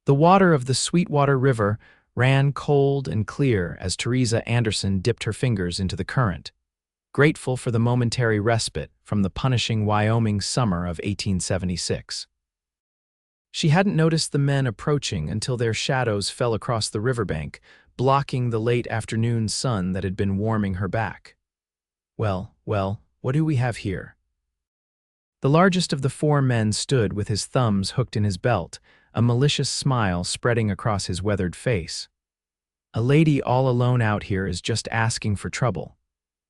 The water of the Sweetwater River ran cold and clear as Theresa Anderson dipped her fingers into the current, grateful for the momentary respite from the punishing Wyoming summer of 1876. She hadn't noticed the men approaching until their shadows fell across the riverbank, blocking the late afternoon sun that had been warming her back. Well, what do we have here? The largest of the four men stood with his thumbs hooked in his belt, a malicious smile spreading across his weathered face. A lady all alone out here is just asking for trouble.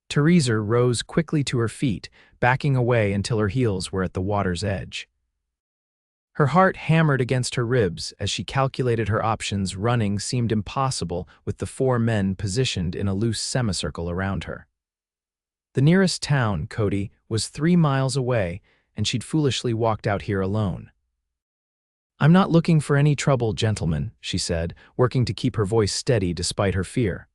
Theresa rose quickly to her feet, backing away until her heels were at the water's edge. Her heart hammered against her ribs as she calculated her options. Running seemed impossible with the four men positioned in a loose semicircle around her. The nearest town, Cody, was 3 miles away, and she'd foolishly walked out here alone. "I'm not looking for any trouble, gentlemen," she said, working to keep her voice steady despite her fear.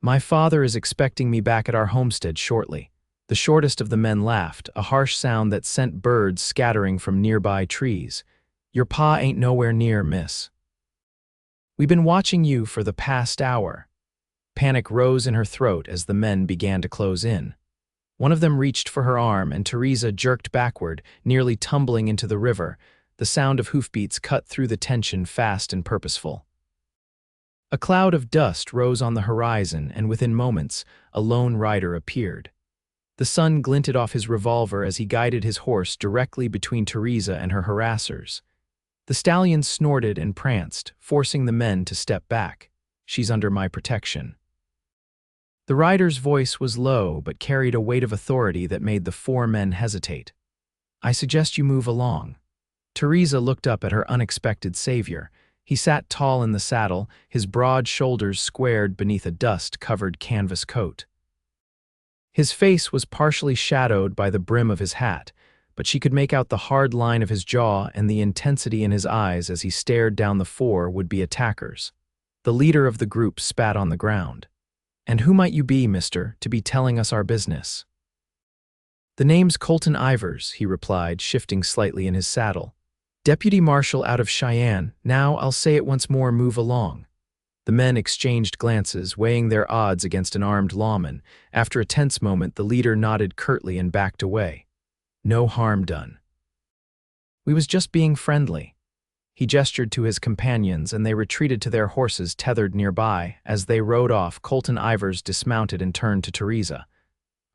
"My father is expecting me back at our homestead shortly." The shortest of the men laughed, a harsh sound that sent birds scattering from nearby trees. "Your pa ain't nowhere near, miss. We been watching you for the past hour." Panic rose in her throat as the men began to close in. One of them reached for her arm, and Theresa jerked backward, nearly tumbling into the river. The sound of hoofbeats cut through the tension, fast and purposeful. A cloud of dust rose on the horizon, and within moments, a lone rider appeared. The sun glinted off his revolver as he guided his horse directly between Theresa and her harassers. The stallion snorted and pranced, forcing the men to step back. "She's under my protection." The rider's voice was low but carried a weight of authority that made the four men hesitate. "I suggest you move along." Theresa looked up at her unexpected savior. He sat tall in the saddle, his broad shoulders squared beneath a dust-covered canvas coat. His face was partially shadowed by the brim of his hat, but she could make out the hard line of his jaw and the intensity in his eyes as he stared down the four would-be attackers. The leader of the group spat on the ground. "And who might you be, mister, to be telling us our business?" "The name's Colton Ivers," he replied, shifting slightly in his saddle. "Deputy Marshal out of Cheyenne. Now I'll say it once more, move along." The men exchanged glances, weighing their odds against an armed lawman. After a tense moment, the leader nodded curtly and backed away. "No harm done. We was just being friendly." He gestured to his companions, and they retreated to their horses tethered nearby. As they rode off, Colton Ivers dismounted and turned to Theresa.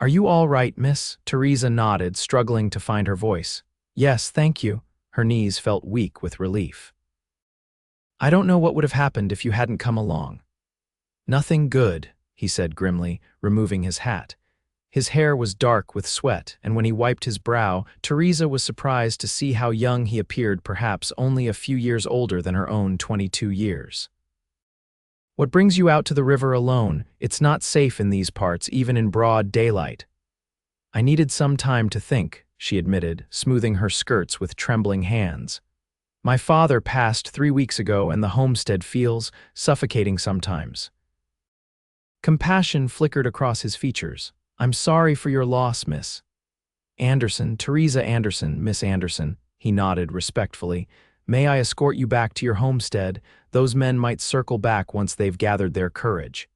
"Are you all right, miss?" Theresa nodded, struggling to find her voice. "Yes, thank you." Her knees felt weak with relief. "I don't know what would have happened if you hadn't come along." "Nothing good," he said grimly, removing his hat. His hair was dark with sweat, and when he wiped his brow, Theresa was surprised to see how young he appeared, perhaps only a few years older than her own 22 years. "What brings you out to the river alone? It's not safe in these parts, even in broad daylight." "I needed some time to think," she admitted, smoothing her skirts with trembling hands. "My father passed 3 weeks ago, and the homestead feels suffocating sometimes." Compassion flickered across his features. "I'm sorry for your loss, Miss Anderson, Theresa Anderson, Miss Anderson," he nodded respectfully. "May I escort you back to your homestead? Those men might circle back once they've gathered their courage."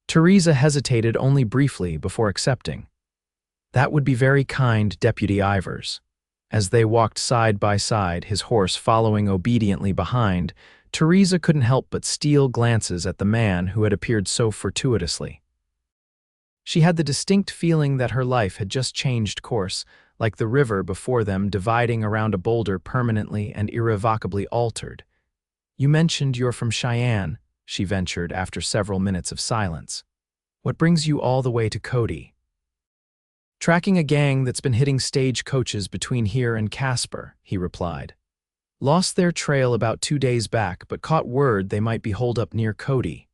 Theresa hesitated only briefly before accepting. "That would be very kind, Deputy Ivers." As they walked side by side, his horse following obediently behind, Theresa couldn't help but steal glances at the man who had appeared so fortuitously. She had the distinct feeling that her life had just changed course, like the river before them dividing around a boulder permanently and irrevocably altered. "You mentioned you're from Cheyenne," she ventured after several minutes of silence. "What brings you all the way to Cody?" "Tracking a gang that's been hitting stage coaches between here and Casper," he replied. "Lost their trail about 2 days back, but caught word they might be holed up near Cody."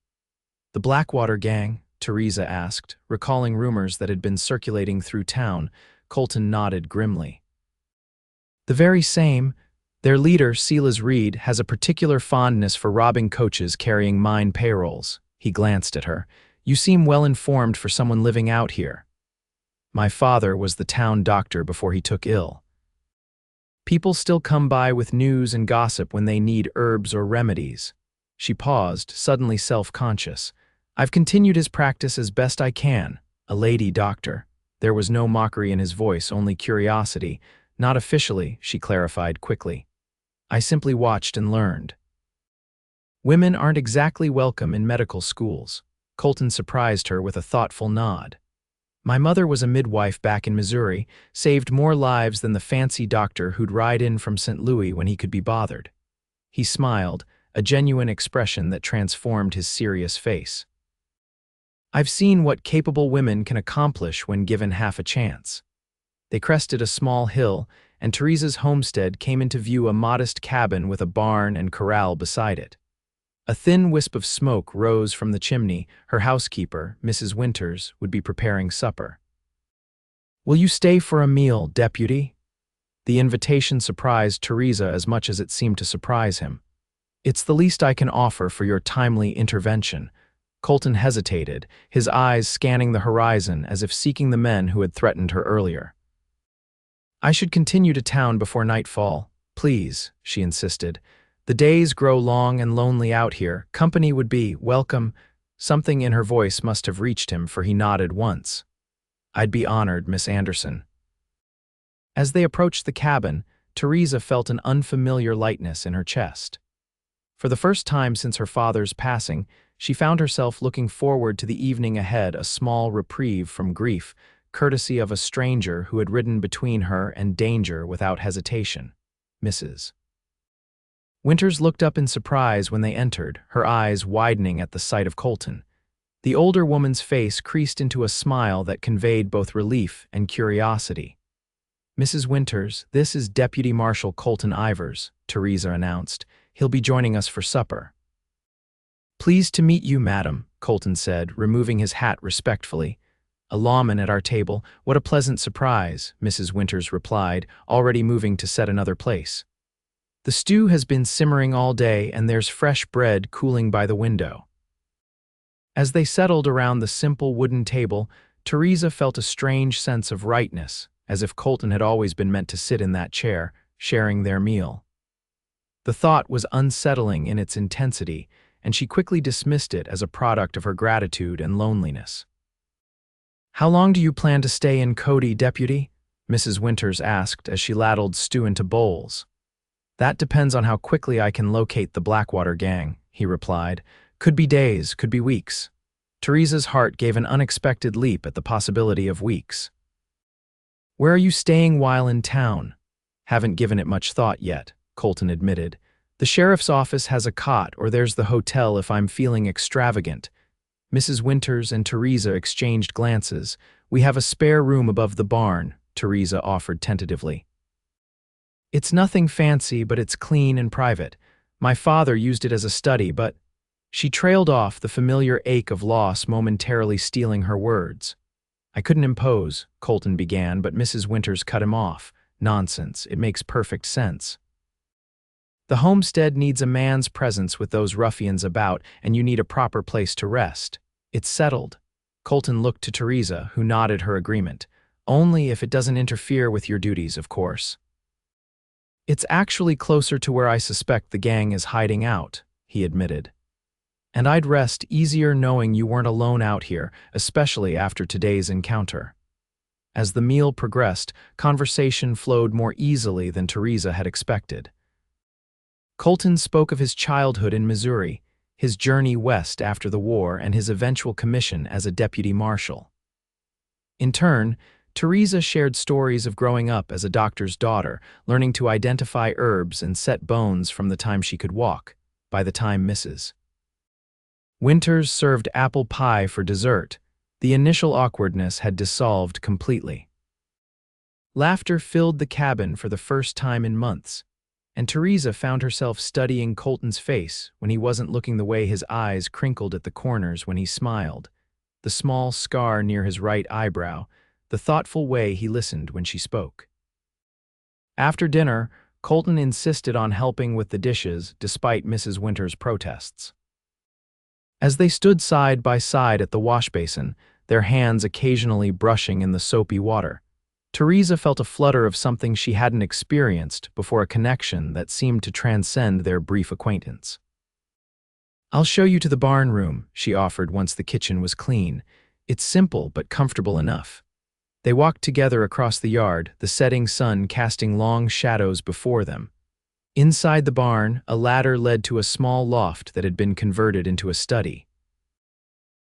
"The Blackwater gang?" Theresa asked, recalling rumors that had been circulating through town. Colton nodded grimly. "The very same. Their leader, Silas Reed, has a particular fondness for robbing coaches carrying mine payrolls." He glanced at her. "You seem well informed for someone living out here." "My father was the town doctor before he took ill." People still come by with news and gossip when they need herbs or remedies. She paused, suddenly self-conscious. I've continued his practice as best I can. A lady doctor. There was no mockery in his voice, only curiosity. Not officially, she clarified quickly. I simply watched and learned. Women aren't exactly welcome in medical schools. Colton surprised her with a thoughtful nod. My mother was a midwife back in Missouri, saved more lives than the fancy doctor who'd ride in from St. Louis when he could be bothered. He smiled, a genuine expression that transformed his serious face. I've seen what capable women can accomplish when given half a chance. They crested a small hill, and Theresa's homestead came into view, a modest cabin with a barn and corral beside it. A thin wisp of smoke rose from the chimney. Her housekeeper, Mrs. Winters, would be preparing supper. Will you stay for a meal, Deputy? The invitation surprised Theresa as much as it seemed to surprise him. It's the least I can offer for your timely intervention. Colton hesitated, his eyes scanning the horizon as if seeking the men who had threatened her earlier. I should continue to town before nightfall. Please, she insisted. The days grow long and lonely out here. Company would be welcome. Something in her voice must have reached him, for he nodded once. I'd be honored, Miss Anderson. As they approached the cabin, Theresa felt an unfamiliar lightness in her chest. For the first time since her father's passing, she found herself looking forward to the evening ahead, a small reprieve from grief, courtesy of a stranger who had ridden between her and danger without hesitation. Mrs. Winters looked up in surprise when they entered, her eyes widening at the sight of Colton. The older woman's face creased into a smile that conveyed both relief and curiosity. Mrs. Winters, this is Deputy Marshal Colton Ivers, Theresa announced. He'll be joining us for supper. Pleased to meet you, madam, Colton said, removing his hat respectfully. A lawman at our table. What a pleasant surprise, Mrs. Winters replied, already moving to set another place. The stew has been simmering all day, and there's fresh bread cooling by the window. As they settled around the simple wooden table, Theresa felt a strange sense of rightness, as if Colton had always been meant to sit in that chair, sharing their meal. The thought was unsettling in its intensity, and she quickly dismissed it as a product of her gratitude and loneliness. How long do you plan to stay in Cody, Deputy? Mrs. Winters asked as she ladled stew into bowls. That depends on how quickly I can locate the Blackwater gang, he replied. Could be days, could be weeks. Theresa's heart gave an unexpected leap at the possibility of weeks. Where are you staying while in town? Haven't given it much thought yet, Colton admitted. The sheriff's office has a cot, or there's the hotel if I'm feeling extravagant. Mrs. Winters and Theresa exchanged glances. We have a spare room above the barn, Theresa offered tentatively. It's nothing fancy, but it's clean and private. My father used it as a study, but… She trailed off, the familiar ache of loss momentarily stealing her words. I couldn't impose, Colton began, but Mrs. Winters cut him off. Nonsense, it makes perfect sense. The homestead needs a man's presence with those ruffians about, and you need a proper place to rest. It's settled. Colton looked to Theresa, who nodded her agreement. Only if it doesn't interfere with your duties, of course. It's actually closer to where I suspect the gang is hiding out, he admitted. And I'd rest easier knowing you weren't alone out here, especially after today's encounter. As the meal progressed, conversation flowed more easily than Theresa had expected. Colton spoke of his childhood in Missouri, his journey west after the war, and his eventual commission as a deputy marshal. In turn, Theresa shared stories of growing up as a doctor's daughter, learning to identify herbs and set bones from the time she could walk. By the time Mrs. Winters served apple pie for dessert, the initial awkwardness had dissolved completely. Laughter filled the cabin for the first time in months, and Theresa found herself studying Colton's face when he wasn't looking, the way his eyes crinkled at the corners when he smiled, the small scar near his right eyebrow, the thoughtful way he listened when she spoke. After dinner, Colton insisted on helping with the dishes despite Mrs. Winters' protests. As they stood side by side at the wash basin, their hands occasionally brushing in the soapy water, Theresa felt a flutter of something she hadn't experienced before, a connection that seemed to transcend their brief acquaintance. "I'll show you to the barn room," she offered once the kitchen was clean. "It's simple but comfortable enough." They walked together across the yard, the setting sun casting long shadows before them. Inside the barn, a ladder led to a small loft that had been converted into a study.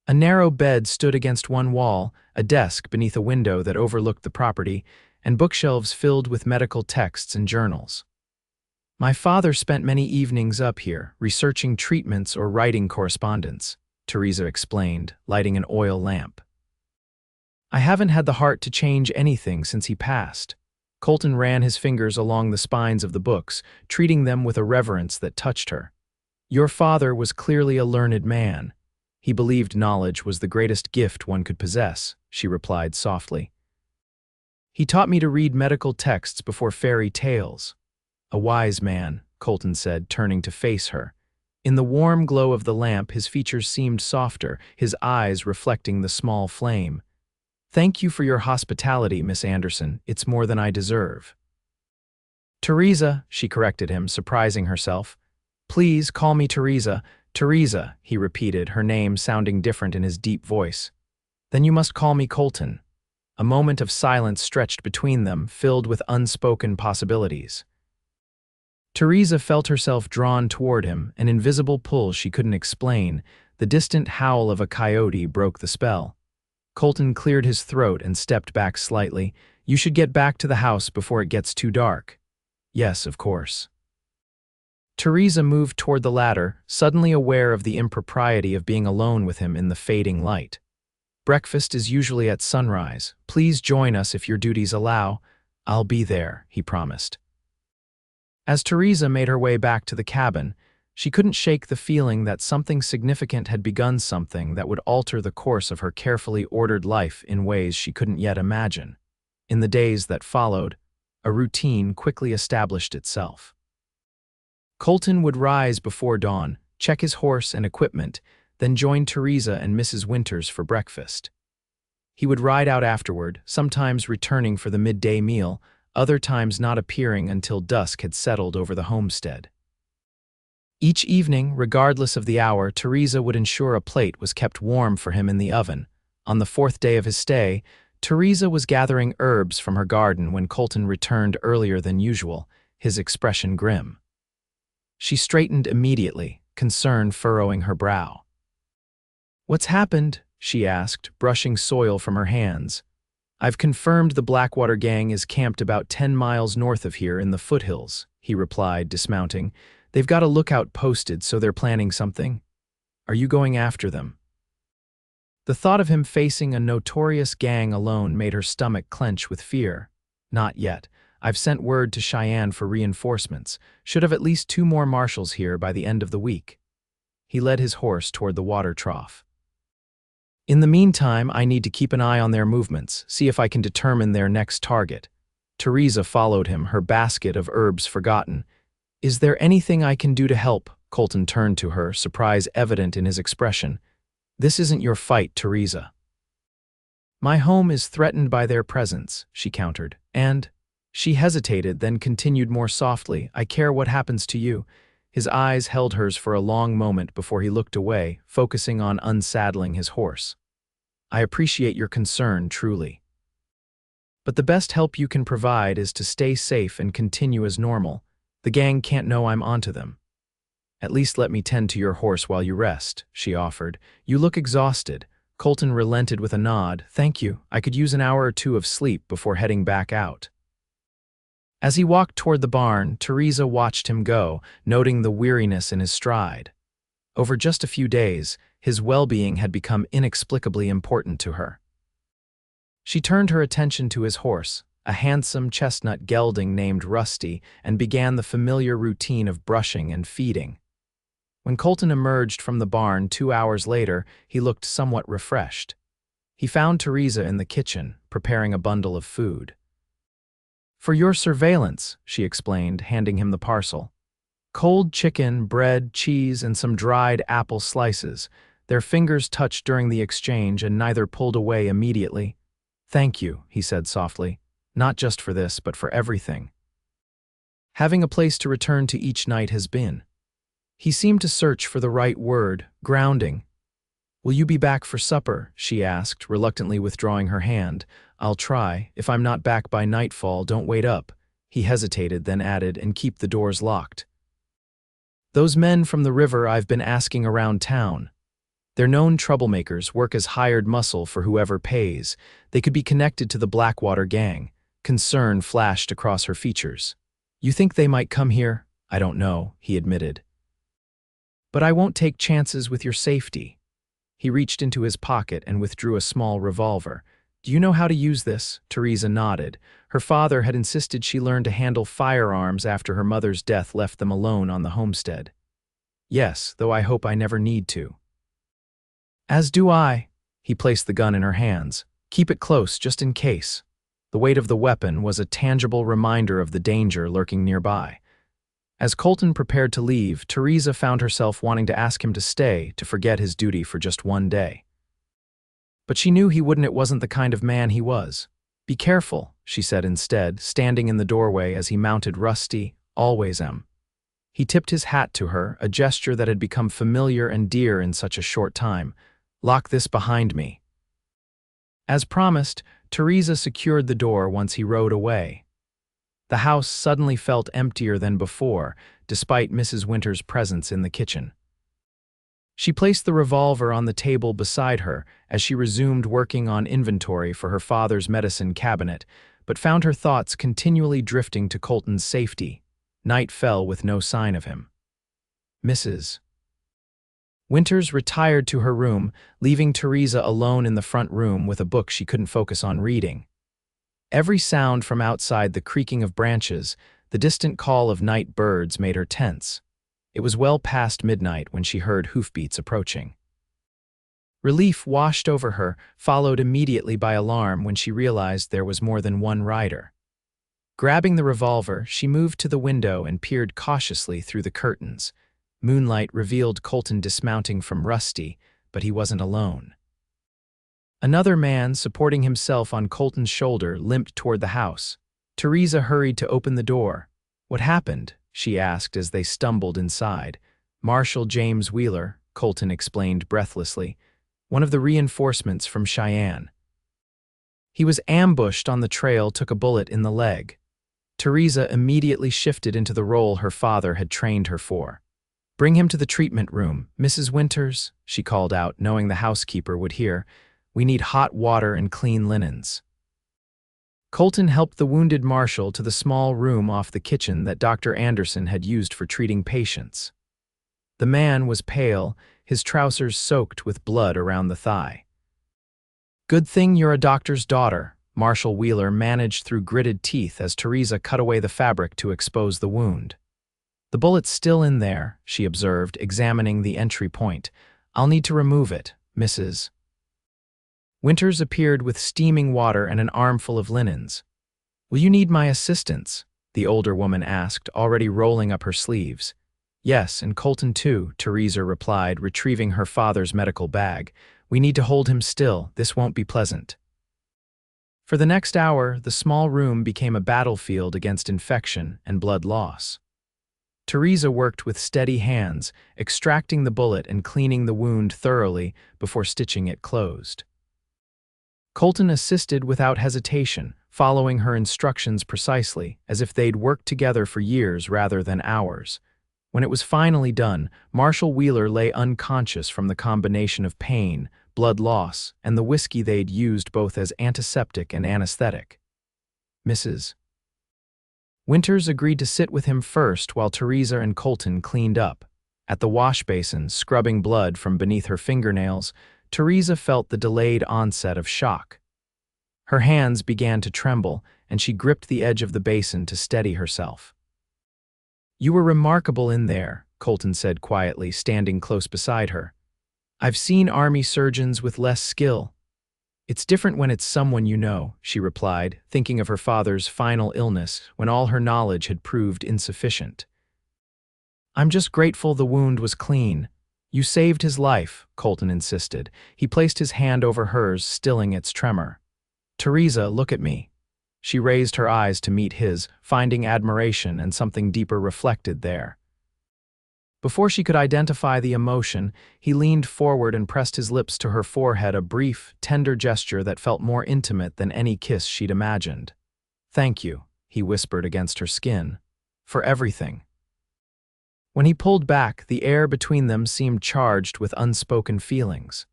A narrow bed stood against one wall, a desk beneath a window that overlooked the property, and bookshelves filled with medical texts and journals. "My father spent many evenings up here, researching treatments or writing correspondence," Theresa explained, lighting an oil lamp. "I haven't had the heart to change anything since he passed." Colton ran his fingers along the spines of the books, treating them with a reverence that touched her. "Your father was clearly a learned man. He believed knowledge was the greatest gift one could possess," she replied softly. "He taught me to read medical texts before fairy tales." "A wise man," Colton said, turning to face her. In the warm glow of the lamp, his features seemed softer, his eyes reflecting the small flame. "Thank you for your hospitality, Miss Anderson. It's more than I deserve." "Theresa," she corrected him, surprising herself. "Please call me Theresa." "Theresa," he repeated, her name sounding different in his deep voice. "Then you must call me Colton." A moment of silence stretched between them, filled with unspoken possibilities. Theresa felt herself drawn toward him, an invisible pull she couldn't explain. The distant howl of a coyote broke the spell. Colton cleared his throat and stepped back slightly. "You should get back to the house before it gets too dark." "Yes, of course." Theresa moved toward the ladder, suddenly aware of the impropriety of being alone with him in the fading light. "Breakfast is usually at sunrise. Please join us if your duties allow." "I'll be there," he promised. As Theresa made her way back to the cabin, she couldn't shake the feeling that something significant had begun, something that would alter the course of her carefully ordered life in ways she couldn't yet imagine. In the days that followed, a routine quickly established itself. Colton would rise before dawn, check his horse and equipment, then join Theresa and Mrs. Winters for breakfast. He would ride out afterward, sometimes returning for the midday meal, other times not appearing until dusk had settled over the homestead. Each evening, regardless of the hour, Theresa would ensure a plate was kept warm for him in the oven. On the fourth day of his stay, Theresa was gathering herbs from her garden when Colton returned earlier than usual, his expression grim. She straightened immediately, concern furrowing her brow. "What's happened?" she asked, brushing soil from her hands. "I've confirmed the Blackwater gang is camped about 10 miles north of here in the foothills," he replied, dismounting. "They've got a lookout posted, so they're planning something. Are you going after them?" The thought of him facing a notorious gang alone made her stomach clench with fear. "Not yet. I've sent word to Cheyenne for reinforcements. Should have at least 2 more marshals here by the end of the week." He led his horse toward the water trough. "In the meantime, I need to keep an eye on their movements, see if I can determine their next target." Theresa followed him, her basket of herbs forgotten. "Is there anything I can do to help?" Colton turned to her, surprise evident in his expression. "This isn't your fight, Theresa." "My home is threatened by their presence," she countered, "and—" She hesitated, then continued more softly, "I care what happens to you." His eyes held hers for a long moment before he looked away, focusing on unsaddling his horse. "I appreciate your concern, truly. But the best help you can provide is to stay safe and continue as normal. The gang can't know I'm onto them." "At least let me tend to your horse while you rest," she offered. "You look exhausted." Colton relented with a nod. "Thank you. I could use an hour or 2 of sleep before heading back out." As he walked toward the barn, Theresa watched him go, noting the weariness in his stride. Over just a few days, his well-being had become inexplicably important to her. She turned her attention to his horse, a handsome chestnut gelding named Rusty, and began the familiar routine of brushing and feeding. When Colton emerged from the barn 2 hours later, he looked somewhat refreshed. He found Theresa in the kitchen, preparing a bundle of food. "For your surveillance," she explained, handing him the parcel. "Cold chicken, bread, cheese, and some dried apple slices." Their fingers touched during the exchange, and neither pulled away immediately. "Thank you," he said softly. not just for this, but for everything. Having a place to return to each night has been. He seemed to search for the right word, grounding. "Will you be back for supper?" she asked, reluctantly withdrawing her hand. "I'll try. If I'm not back by nightfall, don't wait up." He hesitated, then added, "And keep the doors locked. Those men from the river I've been asking around town. They're known troublemakers, work as hired muscle for whoever pays. They could be connected to the Blackwater gang." Concern flashed across her features. "You think they might come here?" "I don't know," he admitted. "But I won't take chances with your safety." He reached into his pocket and withdrew a small revolver. "Do you know how to use this?" Theresa nodded. Her father had insisted she learn to handle firearms after her mother's death left them alone on the homestead. "Yes, though I hope I never need to." "As do I." He placed the gun in her hands. "Keep it close, just in case." The weight of the weapon was a tangible reminder of the danger lurking nearby. As Colton prepared to leave, Theresa found herself wanting to ask him to stay, to forget his duty for just one day. But she knew he wouldn't. It wasn't the kind of man he was. "Be careful," she said instead, standing in the doorway as he mounted Rusty, always M. He tipped his hat to her, a gesture that had become familiar and dear in such a short time. "Lock this behind me." As promised, Theresa secured the door once he rode away. The house suddenly felt emptier than before, despite Mrs. Winter's presence in the kitchen. She placed the revolver on the table beside her as she resumed working on inventory for her father's medicine cabinet, but found her thoughts continually drifting to Colton's safety. Night fell with no sign of him. Mrs. Winters retired to her room, leaving Theresa alone in the front room with a book she couldn't focus on reading. Every sound from outside, the creaking of branches, the distant call of night birds, made her tense. It was well past midnight when she heard hoofbeats approaching. Relief washed over her, followed immediately by alarm when she realized there was more than one rider. Grabbing the revolver, she moved to the window and peered cautiously through the curtains. Moonlight revealed Colton dismounting from Rusty, but he wasn't alone. Another man, supporting himself on Colton's shoulder, limped toward the house. Theresa hurried to open the door. "What happened?" she asked as they stumbled inside. "Marshal James Wheeler," Colton explained breathlessly, "one of the reinforcements from Cheyenne. He was ambushed on the trail, took a bullet in the leg." Theresa immediately shifted into the role her father had trained her for. "Bring him to the treatment room, Mrs. Winters," she called out, knowing the housekeeper would hear. "We need hot water and clean linens." Colton helped the wounded marshal to the small room off the kitchen that Dr. Anderson had used for treating patients. The man was pale, his trousers soaked with blood around the thigh. "Good thing you're a doctor's daughter," Marshal Wheeler managed through gritted teeth as Theresa cut away the fabric to expose the wound. "The bullet's still in there," she observed, examining the entry point. "I'll need to remove it, Mrs. Winters appeared with steaming water and an armful of linens. "Will you need my assistance?" the older woman asked, already rolling up her sleeves. "Yes, and Colton too," Theresa replied, retrieving her father's medical bag. "We need to hold him still. This won't be pleasant." For the next hour, the small room became a battlefield against infection and blood loss. Theresa worked with steady hands, extracting the bullet and cleaning the wound thoroughly before stitching it closed. Colton assisted without hesitation, following her instructions precisely, as if they'd worked together for years rather than hours. When it was finally done, Marshal Wheeler lay unconscious from the combination of pain, blood loss, and the whiskey they'd used both as antiseptic and anesthetic. Mrs. Winters agreed to sit with him first while Theresa and Colton cleaned up. At the wash basin, scrubbing blood from beneath her fingernails, Theresa felt the delayed onset of shock. Her hands began to tremble, and she gripped the edge of the basin to steady herself. "You were remarkable in there," Colton said quietly, standing close beside her. "I've seen army surgeons with less skill." "It's different when it's someone you know," she replied, thinking of her father's final illness when all her knowledge had proved insufficient. "I'm just grateful the wound was clean." "You saved his life," Colton insisted. He placed his hand over hers, stilling its tremor. "Theresa, look at me." She raised her eyes to meet his, finding admiration and something deeper reflected there. Before she could identify the emotion, he leaned forward and pressed his lips to her forehead, a brief, tender gesture that felt more intimate than any kiss she'd imagined. "Thank you," he whispered against her skin, "for everything." When he pulled back, the air between them seemed charged with unspoken feelings.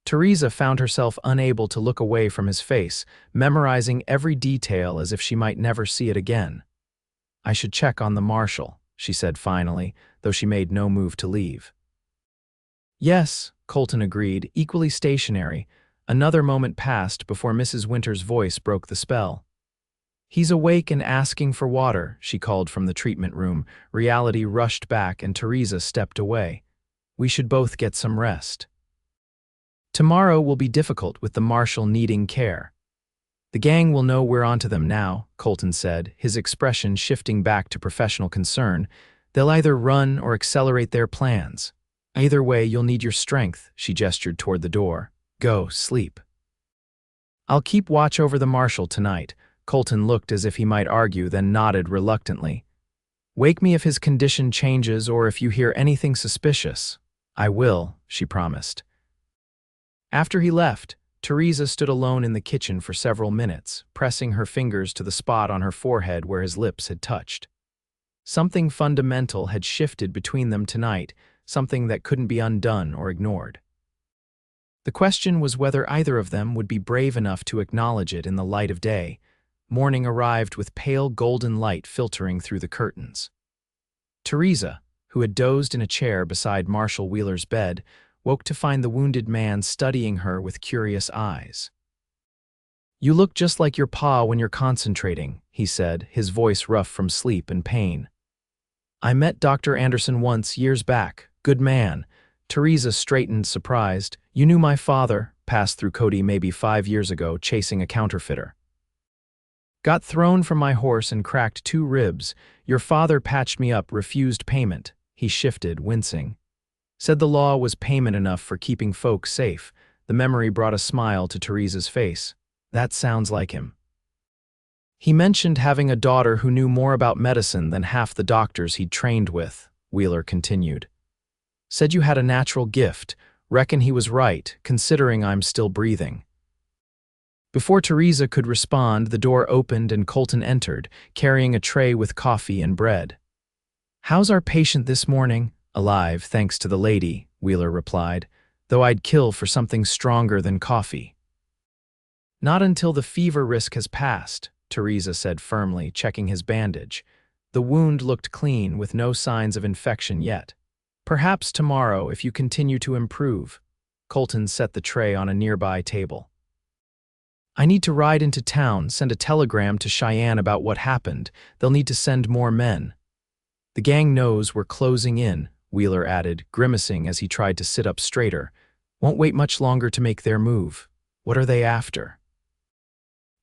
Theresa found herself unable to look away from his face, memorizing every detail as if she might never see it again. "I should check on the marshal," she said finally, though she made no move to leave. "Yes," Colton agreed, equally stationary. Another moment passed before Mrs. Winter's voice broke the spell. "He's awake and asking for water," she called from the treatment room. Reality rushed back and Theresa stepped away. "We should both get some rest. Tomorrow will be difficult with the marshal needing care." "The gang will know we're onto them now," Colton said, his expression shifting back to professional concern. "They'll either run or accelerate their plans. Either way, you'll need your strength," she gestured toward the door. "Go, sleep." "I'll keep watch over the marshal tonight." Colton looked as if he might argue, then nodded reluctantly. "Wake me if his condition changes or if you hear anything suspicious." "I will," she promised. After he left, Theresa stood alone in the kitchen for several minutes, pressing her fingers to the spot on her forehead where his lips had touched. Something fundamental had shifted between them tonight, something that couldn't be undone or ignored. The question was whether either of them would be brave enough to acknowledge it in the light of day. Morning arrived with pale golden light filtering through the curtains. Theresa, who had dozed in a chair beside Marshal Wheeler's bed, woke to find the wounded man studying her with curious eyes. "You look just like your pa when you're concentrating," he said, his voice rough from sleep and pain. "I met Dr. Anderson once, years back. Good man." Theresa straightened, surprised. "You knew my father, passed through Cody maybe 5 years ago, chasing a counterfeiter. Got thrown from my horse and cracked 2 ribs. Your father patched me up, refused payment." He shifted, wincing. "Said the law was payment enough for keeping folks safe." The memory brought a smile to Theresa's face. "That sounds like him." "He mentioned having a daughter who knew more about medicine than half the doctors he'd trained with," Wheeler continued. "Said you had a natural gift. Reckon he was right, considering I'm still breathing." Before Theresa could respond, the door opened and Colton entered, carrying a tray with coffee and bread. "How's our patient this morning?" "Alive, thanks to the lady," Wheeler replied, "though I'd kill for something stronger than coffee." "Not until the fever risk has passed," Theresa said firmly, checking his bandage. The wound looked clean, with no signs of infection yet. "Perhaps tomorrow, if you continue to improve." Colton set the tray on a nearby table. "I need to ride into town, send a telegram to Cheyenne about what happened. They'll need to send more men." "The gang knows we're closing in," Wheeler added, grimacing as he tried to sit up straighter. "Won't wait much longer to make their move. What are they after?"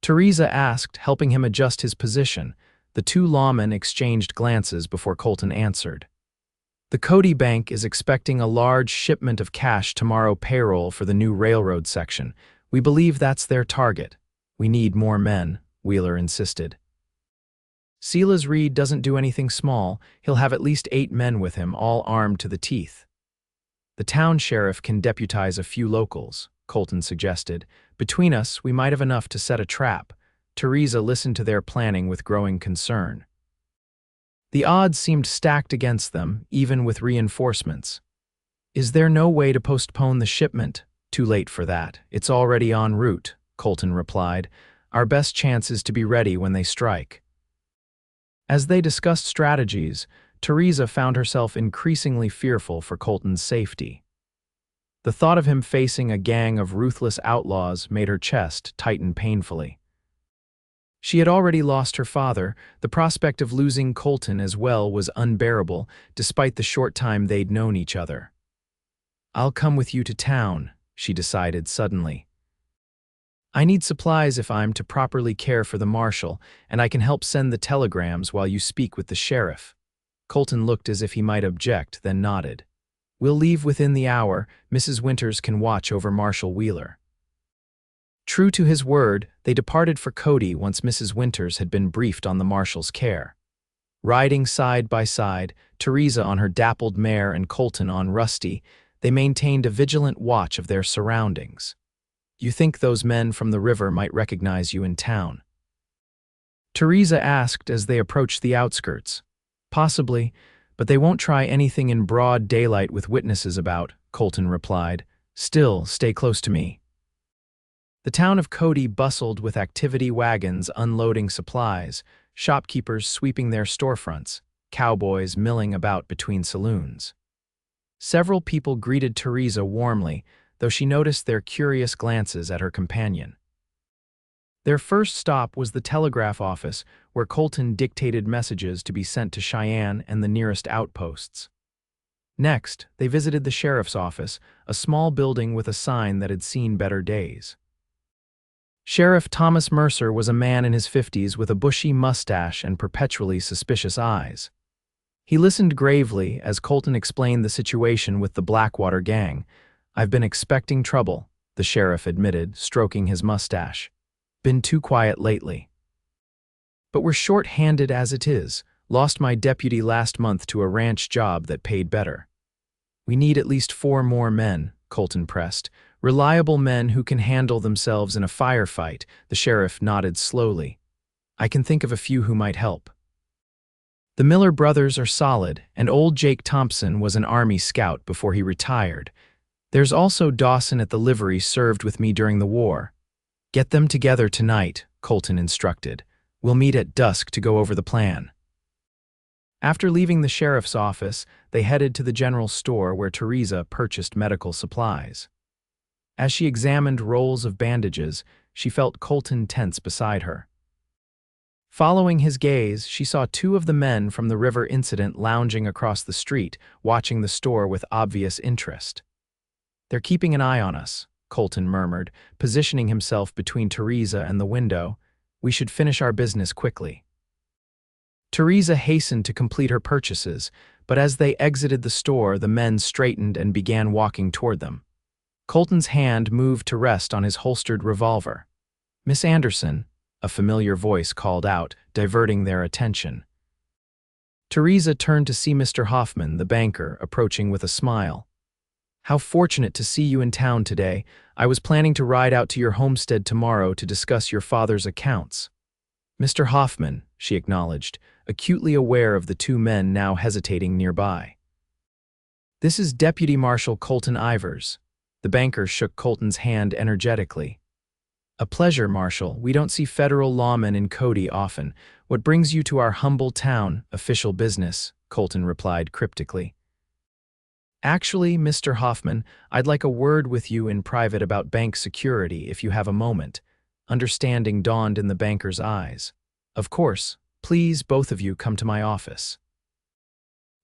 Theresa asked, helping him adjust his position. The 2 lawmen exchanged glances before Colton answered. "The Cody Bank is expecting a large shipment of cash tomorrow, payroll for the new railroad section. We believe that's their target. We need more men," Wheeler insisted. "Silas Reed doesn't do anything small. He'll have at least 8 men with him, all armed to the teeth." "The town sheriff can deputize a few locals," Colton suggested. "Between us, we might have enough to set a trap." Theresa listened to their planning with growing concern. The odds seemed stacked against them, even with reinforcements. "Is there no way to postpone the shipment?" "Too late for that. It's already en route," Colton replied. "Our best chance is to be ready when they strike." As they discussed strategies, Theresa found herself increasingly fearful for Colton's safety. The thought of him facing a gang of ruthless outlaws made her chest tighten painfully. She had already lost her father. The prospect of losing Colton as well was unbearable, despite the short time they'd known each other. "I'll come with you to town," she decided suddenly. "I need supplies if I'm to properly care for the marshal, and I can help send the telegrams while you speak with the sheriff." Colton looked as if he might object, then nodded. "We'll leave within the hour. Mrs. Winters can watch over Marshal Wheeler." True to his word, they departed for Cody once Mrs. Winters had been briefed on the marshal's care. Riding side by side, Theresa on her dappled mare and Colton on Rusty, they maintained a vigilant watch of their surroundings. "You think those men from the river might recognize you in town?" Theresa asked as they approached the outskirts. "Possibly, but they won't try anything in broad daylight with witnesses about," Colton replied. "Still, stay close to me." The town of Cody bustled with activity wagons unloading supplies, shopkeepers sweeping their storefronts, cowboys milling about between saloons. Several people greeted Theresa warmly, though she noticed their curious glances at her companion. Their first stop was the telegraph office, where Colton dictated messages to be sent to Cheyenne and the nearest outposts. Next, they visited the sheriff's office, a small building with a sign that had seen better days. Sheriff Thomas Mercer was a man in his 50s with a bushy mustache and perpetually suspicious eyes. He listened gravely as Colton explained the situation with the Blackwater gang. "I've been expecting trouble," the sheriff admitted, stroking his mustache. "Been too quiet lately. But we're short-handed as it is. Lost my deputy last month to a ranch job that paid better." "We need at least 4 more men," Colton pressed. "Reliable men who can handle themselves in a firefight," the sheriff nodded slowly. "I can think of a few who might help. The Miller brothers are solid, and old Jake Thompson was an Army scout before he retired. There's also Dawson at the livery, served with me during the war. Get them together tonight," Colton instructed. "We'll meet at dusk to go over the plan." After leaving the sheriff's office, they headed to the general store where Theresa purchased medical supplies. As she examined rolls of bandages, she felt Colton tense beside her. Following his gaze, she saw 2 of the men from the river incident lounging across the street, watching the store with obvious interest. "They're keeping an eye on us," Colton murmured, positioning himself between Theresa and the window. "We should finish our business quickly." Theresa hastened to complete her purchases, but as they exited the store, the men straightened and began walking toward them. Colton's hand moved to rest on his holstered revolver. "Miss Anderson," a familiar voice called out, diverting their attention. Theresa turned to see Mr. Hoffman, the banker, approaching with a smile. "How fortunate to see you in town today. I was planning to ride out to your homestead tomorrow to discuss your father's accounts." "Mr. Hoffman," she acknowledged, acutely aware of the 2 men now hesitating nearby. "This is Deputy Marshal Colton Ivers." The banker shook Colton's hand energetically. "A pleasure, Marshal. We don't see federal lawmen in Cody often. What brings you to our humble town?" "Official business," Colton replied cryptically. "Actually, Mr. Hoffman, I'd like a word with you in private about bank security, if you have a moment." Understanding dawned in the banker's eyes. "Of course. Please, both of you, come to my office."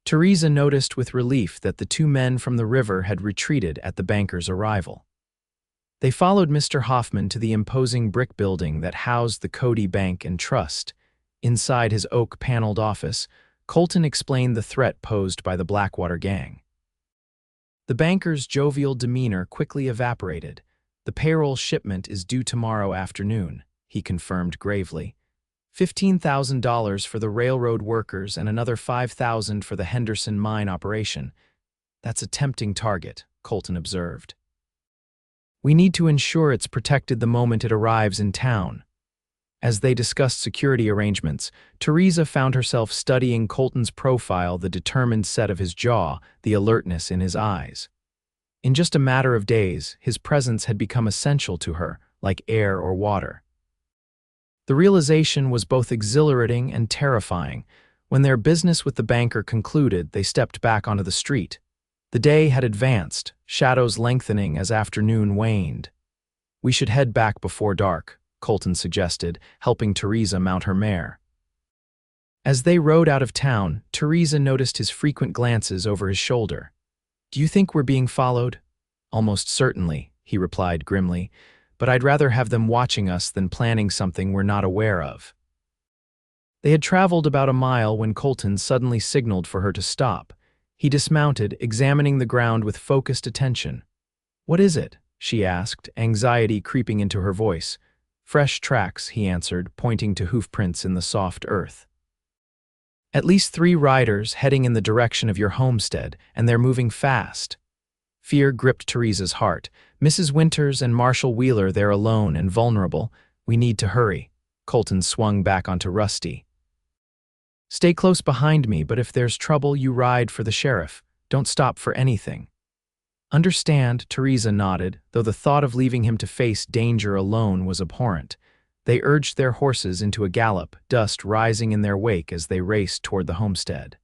Theresa noticed with relief that the 2 men from the river had retreated at the banker's arrival. They followed Mr. Hoffman to the imposing brick building that housed the Cody Bank and Trust. Inside his oak-paneled office, Colton explained the threat posed by the Blackwater gang. The banker's jovial demeanor quickly evaporated. "The payroll shipment is due tomorrow afternoon," he confirmed gravely. $15,000 for the railroad workers and another $5,000 for the Henderson mine operation. "That's a tempting target," Colton observed. "We need to ensure it's protected the moment it arrives in town." As they discussed security arrangements, Theresa found herself studying Colton's profile, the determined set of his jaw, the alertness in his eyes. In just a matter of days, his presence had become essential to her, like air or water. The realization was both exhilarating and terrifying. When their business with the banker concluded, they stepped back onto the street. The day had advanced, shadows lengthening as afternoon waned. "We should head back before dark," Colton suggested, helping Theresa mount her mare. As they rode out of town, Theresa noticed his frequent glances over his shoulder. "Do you think we're being followed?" "Almost certainly," he replied grimly, "but I'd rather have them watching us than planning something we're not aware of." They had traveled about a mile when Colton suddenly signaled for her to stop. He dismounted, examining the ground with focused attention. "What is it?" she asked, anxiety creeping into her voice. Fresh tracks, he answered, pointing to hoofprints in the soft earth. At least 3 riders heading in the direction of your homestead, and they're moving fast. Fear gripped Theresa's heart. Mrs. Winters and Marshal Wheeler there alone and vulnerable. We need to hurry. Colton swung back onto Rusty. Stay close behind me, but if there's trouble, you ride for the sheriff. Don't stop for anything. Understand, Theresa nodded, though the thought of leaving him to face danger alone was abhorrent. They urged their horses into a gallop, dust rising in their wake as they raced toward the homestead.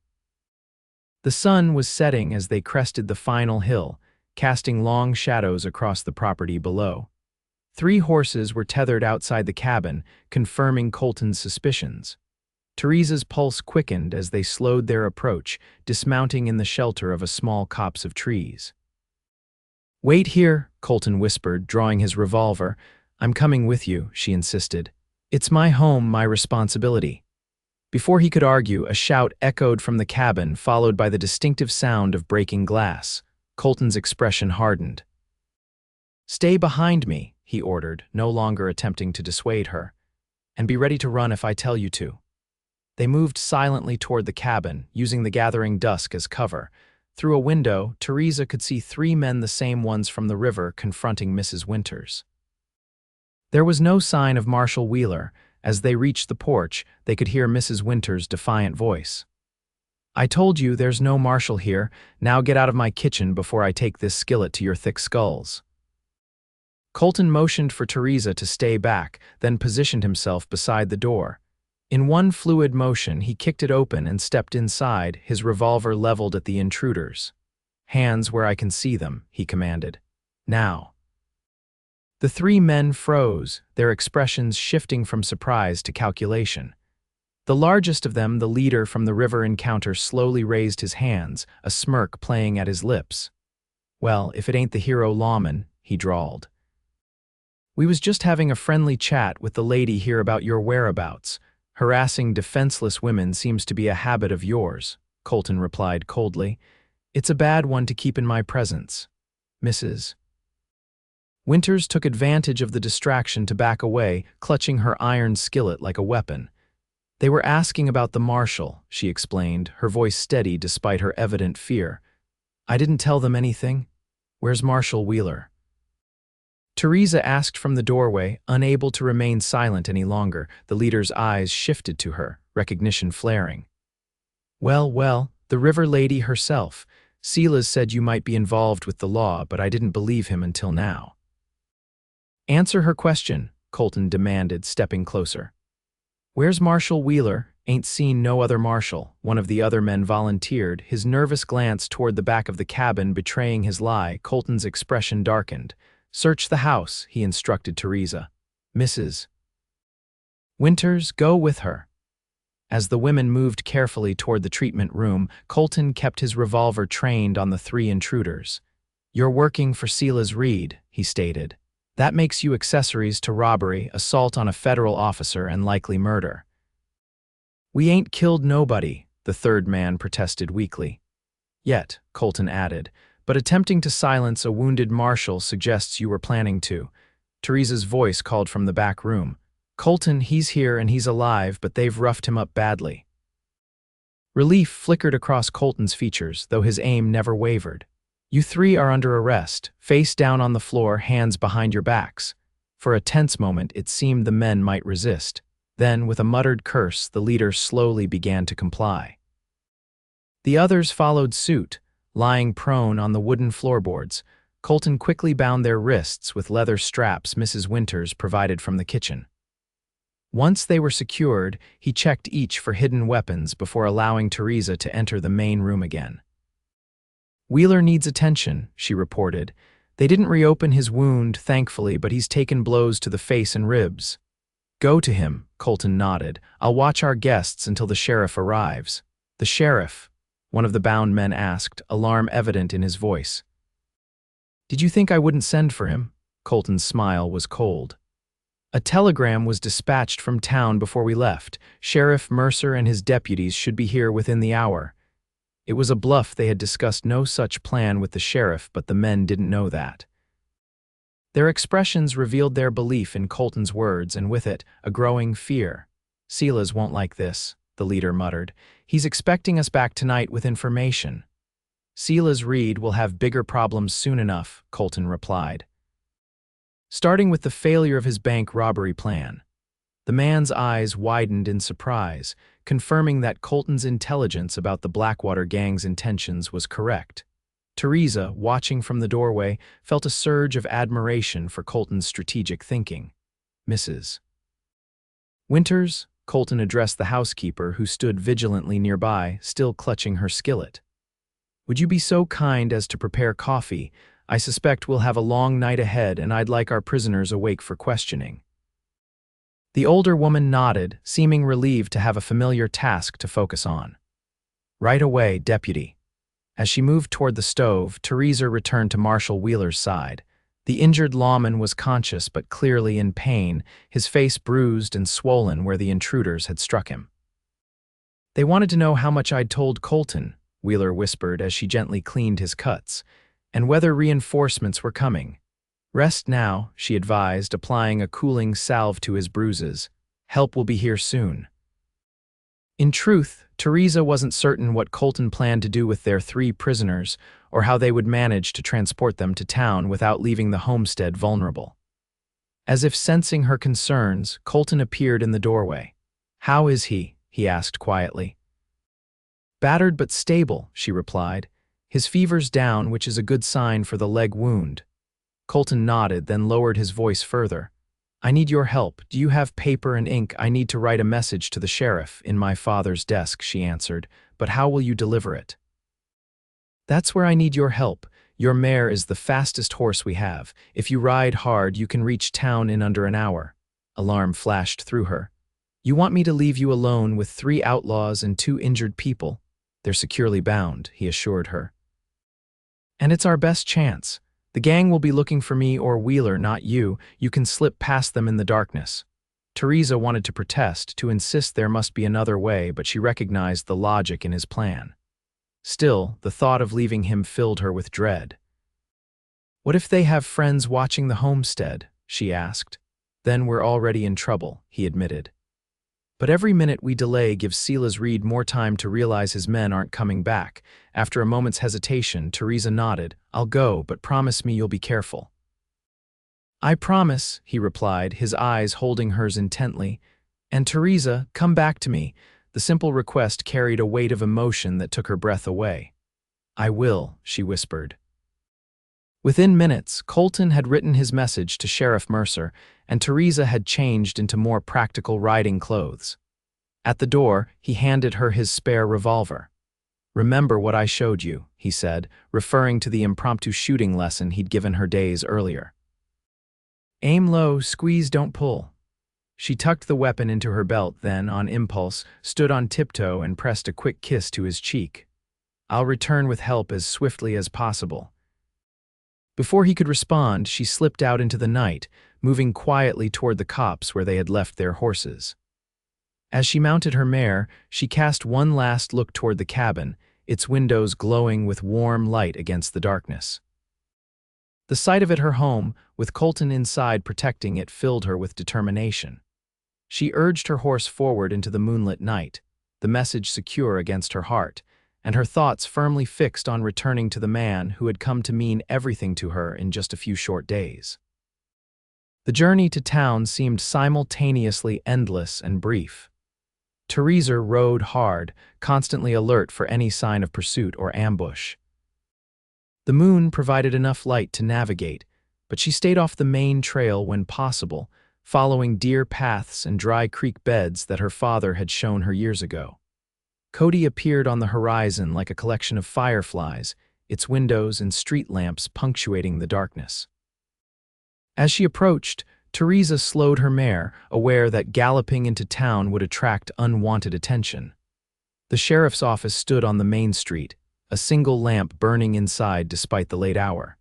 The sun was setting as they crested the final hill, casting long shadows across the property below. 3 horses were tethered outside the cabin, confirming Colton's suspicions. Theresa's pulse quickened as they slowed their approach, dismounting in the shelter of a small copse of trees. Wait here, Colton whispered, drawing his revolver. I'm coming with you, she insisted. It's my home, my responsibility. Before he could argue, a shout echoed from the cabin, followed by the distinctive sound of breaking glass. Colton's expression hardened. Stay behind me, he ordered, no longer attempting to dissuade her. And be ready to run if I tell you to. They moved silently toward the cabin, using the gathering dusk as cover. Through a window, Theresa could see 3 men, the same ones from the river, confronting Mrs. Winters. There was no sign of Marshal Wheeler. As they reached the porch, they could hear Mrs. Winters' defiant voice. I told you there's no marshal here. Now get out of my kitchen before I take this skillet to your thick skulls. Colton motioned for Theresa to stay back, then positioned himself beside the door. In one fluid motion, he kicked it open and stepped inside, his revolver leveled at the intruders. Hands where I can see them, he commanded. Now. The 3 men froze, their expressions shifting from surprise to calculation. The largest of them, the leader from the river encounter, slowly raised his hands, a smirk playing at his lips. Well, if it ain't the hero lawman, he drawled. We was just having a friendly chat with the lady here about your whereabouts. Harassing defenseless women seems to be a habit of yours, Colton replied coldly. It's a bad one to keep in my presence. Mrs. Winters took advantage of the distraction to back away, clutching her iron skillet like a weapon. They were asking about the marshal, she explained, her voice steady despite her evident fear. I didn't tell them anything. Where's Marshal Wheeler? Theresa asked from the doorway, unable to remain silent any longer. The leader's eyes shifted to her, recognition flaring. Well, the river lady herself. Silas said you might be involved with the law, but I didn't believe him until now. Answer her question, Colton demanded, stepping closer. Where's Marshal Wheeler? Ain't seen no other marshal, one of the other men volunteered, his nervous glance toward the back of the cabin betraying his lie. Colton's expression darkened. Search the house, he instructed Theresa. Mrs. Winters, go with her. As the women moved carefully toward the treatment room, Colton kept his revolver trained on the 3 intruders. You're working for Silas Reed, he stated. That makes you accessories to robbery, assault on a federal officer, and likely murder. We ain't killed nobody, the 3rd man protested weakly. Yet, Colton added, but attempting to silence a wounded marshal suggests you were planning to. Theresa's voice called from the back room. Colton, he's here and he's alive, but they've roughed him up badly. Relief flickered across Colton's features, though his aim never wavered. You 3 are under arrest, face down on the floor, hands behind your backs. For a tense moment, it seemed the men might resist. Then, with a muttered curse, the leader slowly began to comply. The others followed suit. Lying prone on the wooden floorboards, Colton quickly bound their wrists with leather straps Mrs. Winters provided from the kitchen. Once they were secured, he checked each for hidden weapons before allowing Theresa to enter the main room again. Wheeler needs attention, she reported. They didn't reopen his wound, thankfully, but he's taken blows to the face and ribs. Go to him, Colton nodded. I'll watch our guests until the sheriff arrives. The sheriff? One of the bound men asked, alarm evident in his voice. Did you think I wouldn't send for him? Colton's smile was cold. A telegram was dispatched from town before we left. Sheriff Mercer and his deputies should be here within the hour. It was a bluff. They had discussed no such plan with the sheriff, but the men didn't know that. Their expressions revealed their belief in Colton's words and with it, a growing fear. "Silas won't like this," the leader muttered. "He's expecting us back tonight with information." "Silas Reed will have bigger problems soon enough," Colton replied. Starting with the failure of his bank robbery plan. The man's eyes widened in surprise, confirming that Colton's intelligence about the Blackwater gang's intentions was correct. Theresa, watching from the doorway, felt a surge of admiration for Colton's strategic thinking. "Mrs. Winters," Colton addressed the housekeeper who stood vigilantly nearby, still clutching her skillet. "Would you be so kind as to prepare coffee? I suspect we'll have a long night ahead and I'd like our prisoners awake for questioning." The older woman nodded, seeming relieved to have a familiar task to focus on. "Right away, Deputy." As she moved toward the stove, Theresa returned to Marshal Wheeler's side. The injured lawman was conscious but clearly in pain, his face bruised and swollen where the intruders had struck him. "They wanted to know how much I'd told Colton," Wheeler whispered as she gently cleaned his cuts, "and whether reinforcements were coming. Rest now," she advised, applying a cooling salve to his bruises. "Help will be here soon." In truth, Theresa wasn't certain what Colton planned to do with their 3 prisoners or how they would manage to transport them to town without leaving the homestead vulnerable. As if sensing her concerns, Colton appeared in the doorway. "How is he?" he asked quietly. "Battered but stable," she replied. "His fever's down, which is a good sign for the leg wound." Colton nodded, then lowered his voice further. "I need your help. Do you have paper and ink? I need to write a message to the sheriff." "In my father's desk," she answered. "But how will you deliver it?" "That's where I need your help. Your mare is the fastest horse we have. If you ride hard, you can reach town in under an hour." Alarm flashed through her. "You want me to leave you alone with 3 outlaws and 2 injured people?" "They're securely bound," he assured her. "And it's our best chance. The gang will be looking for me or Wheeler, not you. You can slip past them in the darkness." Theresa wanted to protest, to insist there must be another way, but she recognized the logic in his plan. Still, the thought of leaving him filled her with dread. "What if they have friends watching the homestead?" she asked. "Then we're already in trouble," he admitted. "But every minute we delay gives Silas Reed more time to realize his men aren't coming back." After a moment's hesitation, Theresa nodded. "I'll go, but promise me you'll be careful." "I promise," he replied, his eyes holding hers intently. "And Theresa, come back to me." The simple request carried a weight of emotion that took her breath away. "I will," she whispered. Within minutes, Colton had written his message to Sheriff Mercer, and Theresa had changed into more practical riding clothes. At the door, he handed her his spare revolver. "Remember what I showed you," he said, referring to the impromptu shooting lesson he'd given her days earlier. "Aim low, squeeze, don't pull." She tucked the weapon into her belt, then, on impulse, stood on tiptoe and pressed a quick kiss to his cheek. "I'll return with help as swiftly as possible." Before he could respond, she slipped out into the night, moving quietly toward the copse where they had left their horses. As she mounted her mare, she cast one last look toward the cabin, its windows glowing with warm light against the darkness. The sight of it her home, with Colton inside protecting it, filled her with determination. She urged her horse forward into the moonlit night, the message secure against her heart, and her thoughts firmly fixed on returning to the man who had come to mean everything to her in just a few short days. The journey to town seemed simultaneously endless and brief. Theresa rode hard, constantly alert for any sign of pursuit or ambush. The moon provided enough light to navigate, but she stayed off the main trail when possible, following deer paths and dry creek beds that her father had shown her years ago. Cody appeared on the horizon like a collection of fireflies, its windows and street lamps punctuating the darkness. As she approached, Theresa slowed her mare, aware that galloping into town would attract unwanted attention. The sheriff's office stood on the main street, a single lamp burning inside despite the late hour.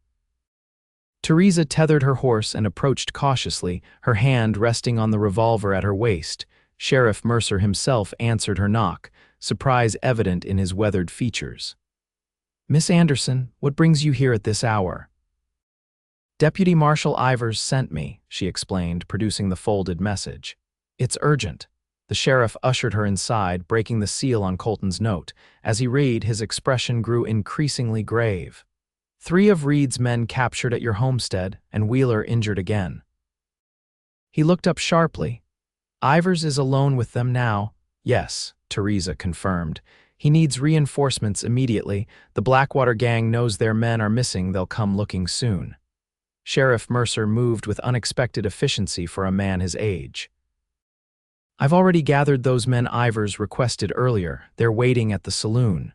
Theresa tethered her horse and approached cautiously, her hand resting on the revolver at her waist. Sheriff Mercer himself answered her knock, surprise evident in his weathered features. "Miss Anderson, what brings you here at this hour?" Deputy Marshal Ivers sent me, she explained, producing the folded message. It's urgent. The sheriff ushered her inside, breaking the seal on Colton's note. As he read, his expression grew increasingly grave. 3 of Reed's men captured at your homestead, and Wheeler injured again. He looked up sharply. Ivers is alone with them now. Yes, Theresa confirmed. He needs reinforcements immediately. The Blackwater gang knows their men are missing. They'll come looking soon. Sheriff Mercer moved with unexpected efficiency for a man his age. I've already gathered those men Ivers requested earlier. They're waiting at the saloon.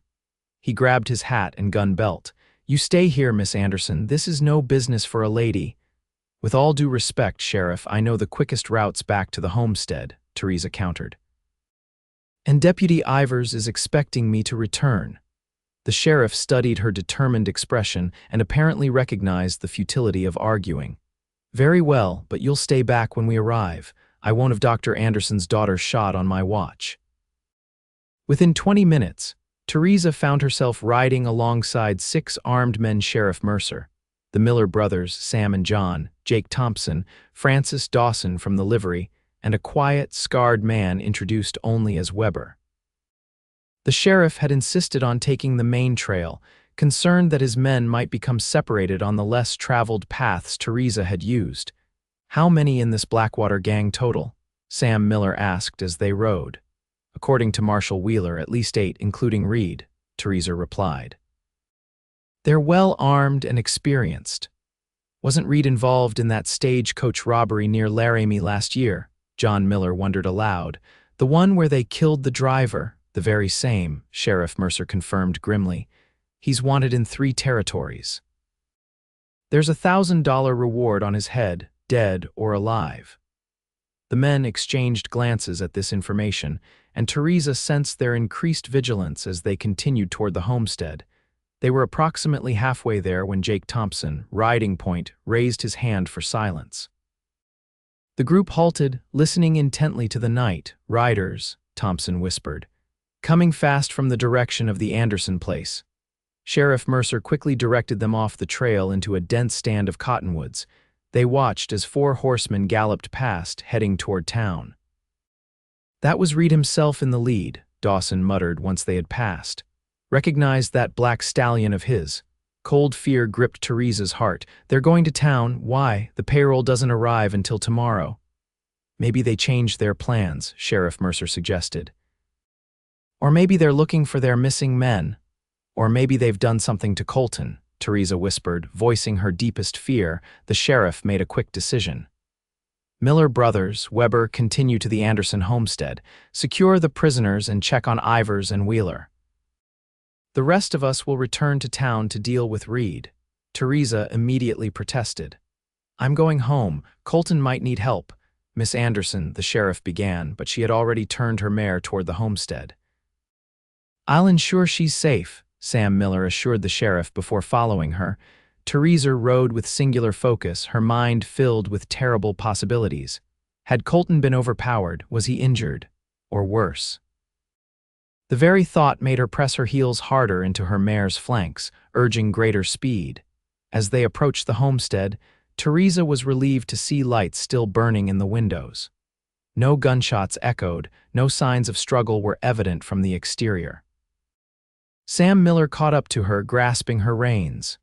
He grabbed his hat and gun belt. You stay here, Miss Anderson. This is no business for a lady. With all due respect, Sheriff, I know the quickest routes back to the homestead, Theresa countered. And Deputy Ivers is expecting me to return. The sheriff studied her determined expression and apparently recognized the futility of arguing. Very well, but you'll stay back when we arrive. I won't have Dr. Anderson's daughter shot on my watch. Within 20 minutes, Theresa found herself riding alongside 6 armed men. Sheriff Mercer, the Miller brothers, Sam and John, Jake Thompson, Francis Dawson from the livery, and a quiet, scarred man introduced only as Weber. The sheriff had insisted on taking the main trail, concerned that his men might become separated on the less traveled paths Theresa had used. How many in this Blackwater gang total? Sam Miller asked as they rode. According to Marshal Wheeler, at least 8, including Reed, Theresa replied. They're well armed and experienced. Wasn't Reed involved in that stagecoach robbery near Laramie last year? John Miller wondered aloud. The one where they killed the driver. The very same, Sheriff Mercer confirmed grimly. He's wanted in 3 territories. There's a $1,000 reward on his head, dead or alive. The men exchanged glances at this information, and Theresa sensed their increased vigilance as they continued toward the homestead. They were approximately halfway there when Jake Thompson, riding point, raised his hand for silence. The group halted, listening intently to the night. Riders, Thompson whispered, coming fast from the direction of the Anderson place. Sheriff Mercer quickly directed them off the trail into a dense stand of cottonwoods. They watched as 4 horsemen galloped past, heading toward town. That was Reed himself in the lead, Dawson muttered once they had passed. Recognized that black stallion of his. Cold fear gripped Theresa's heart. They're going to town. Why? The payroll doesn't arrive until tomorrow. Maybe they changed their plans, Sheriff Mercer suggested. Or maybe they're looking for their missing men. Or maybe they've done something to Colton, Theresa whispered, voicing her deepest fear. The sheriff made a quick decision. Miller brothers, Weber, continue to the Anderson homestead, secure the prisoners and check on Ivers and Wheeler. The rest of us will return to town to deal with Reed. Theresa immediately protested. I'm going home. Colton might need help. Miss Anderson, the sheriff began, but she had already turned her mare toward the homestead. I'll ensure she's safe, Sam Miller assured the sheriff before following her. Theresa rode with singular focus, her mind filled with terrible possibilities. Had Colton been overpowered? Was he injured? Or worse? The very thought made her press her heels harder into her mare's flanks, urging greater speed. As they approached the homestead, Theresa was relieved to see lights still burning in the windows. No gunshots echoed, no signs of struggle were evident from the exterior. Sam Miller caught up to her, grasping her reins.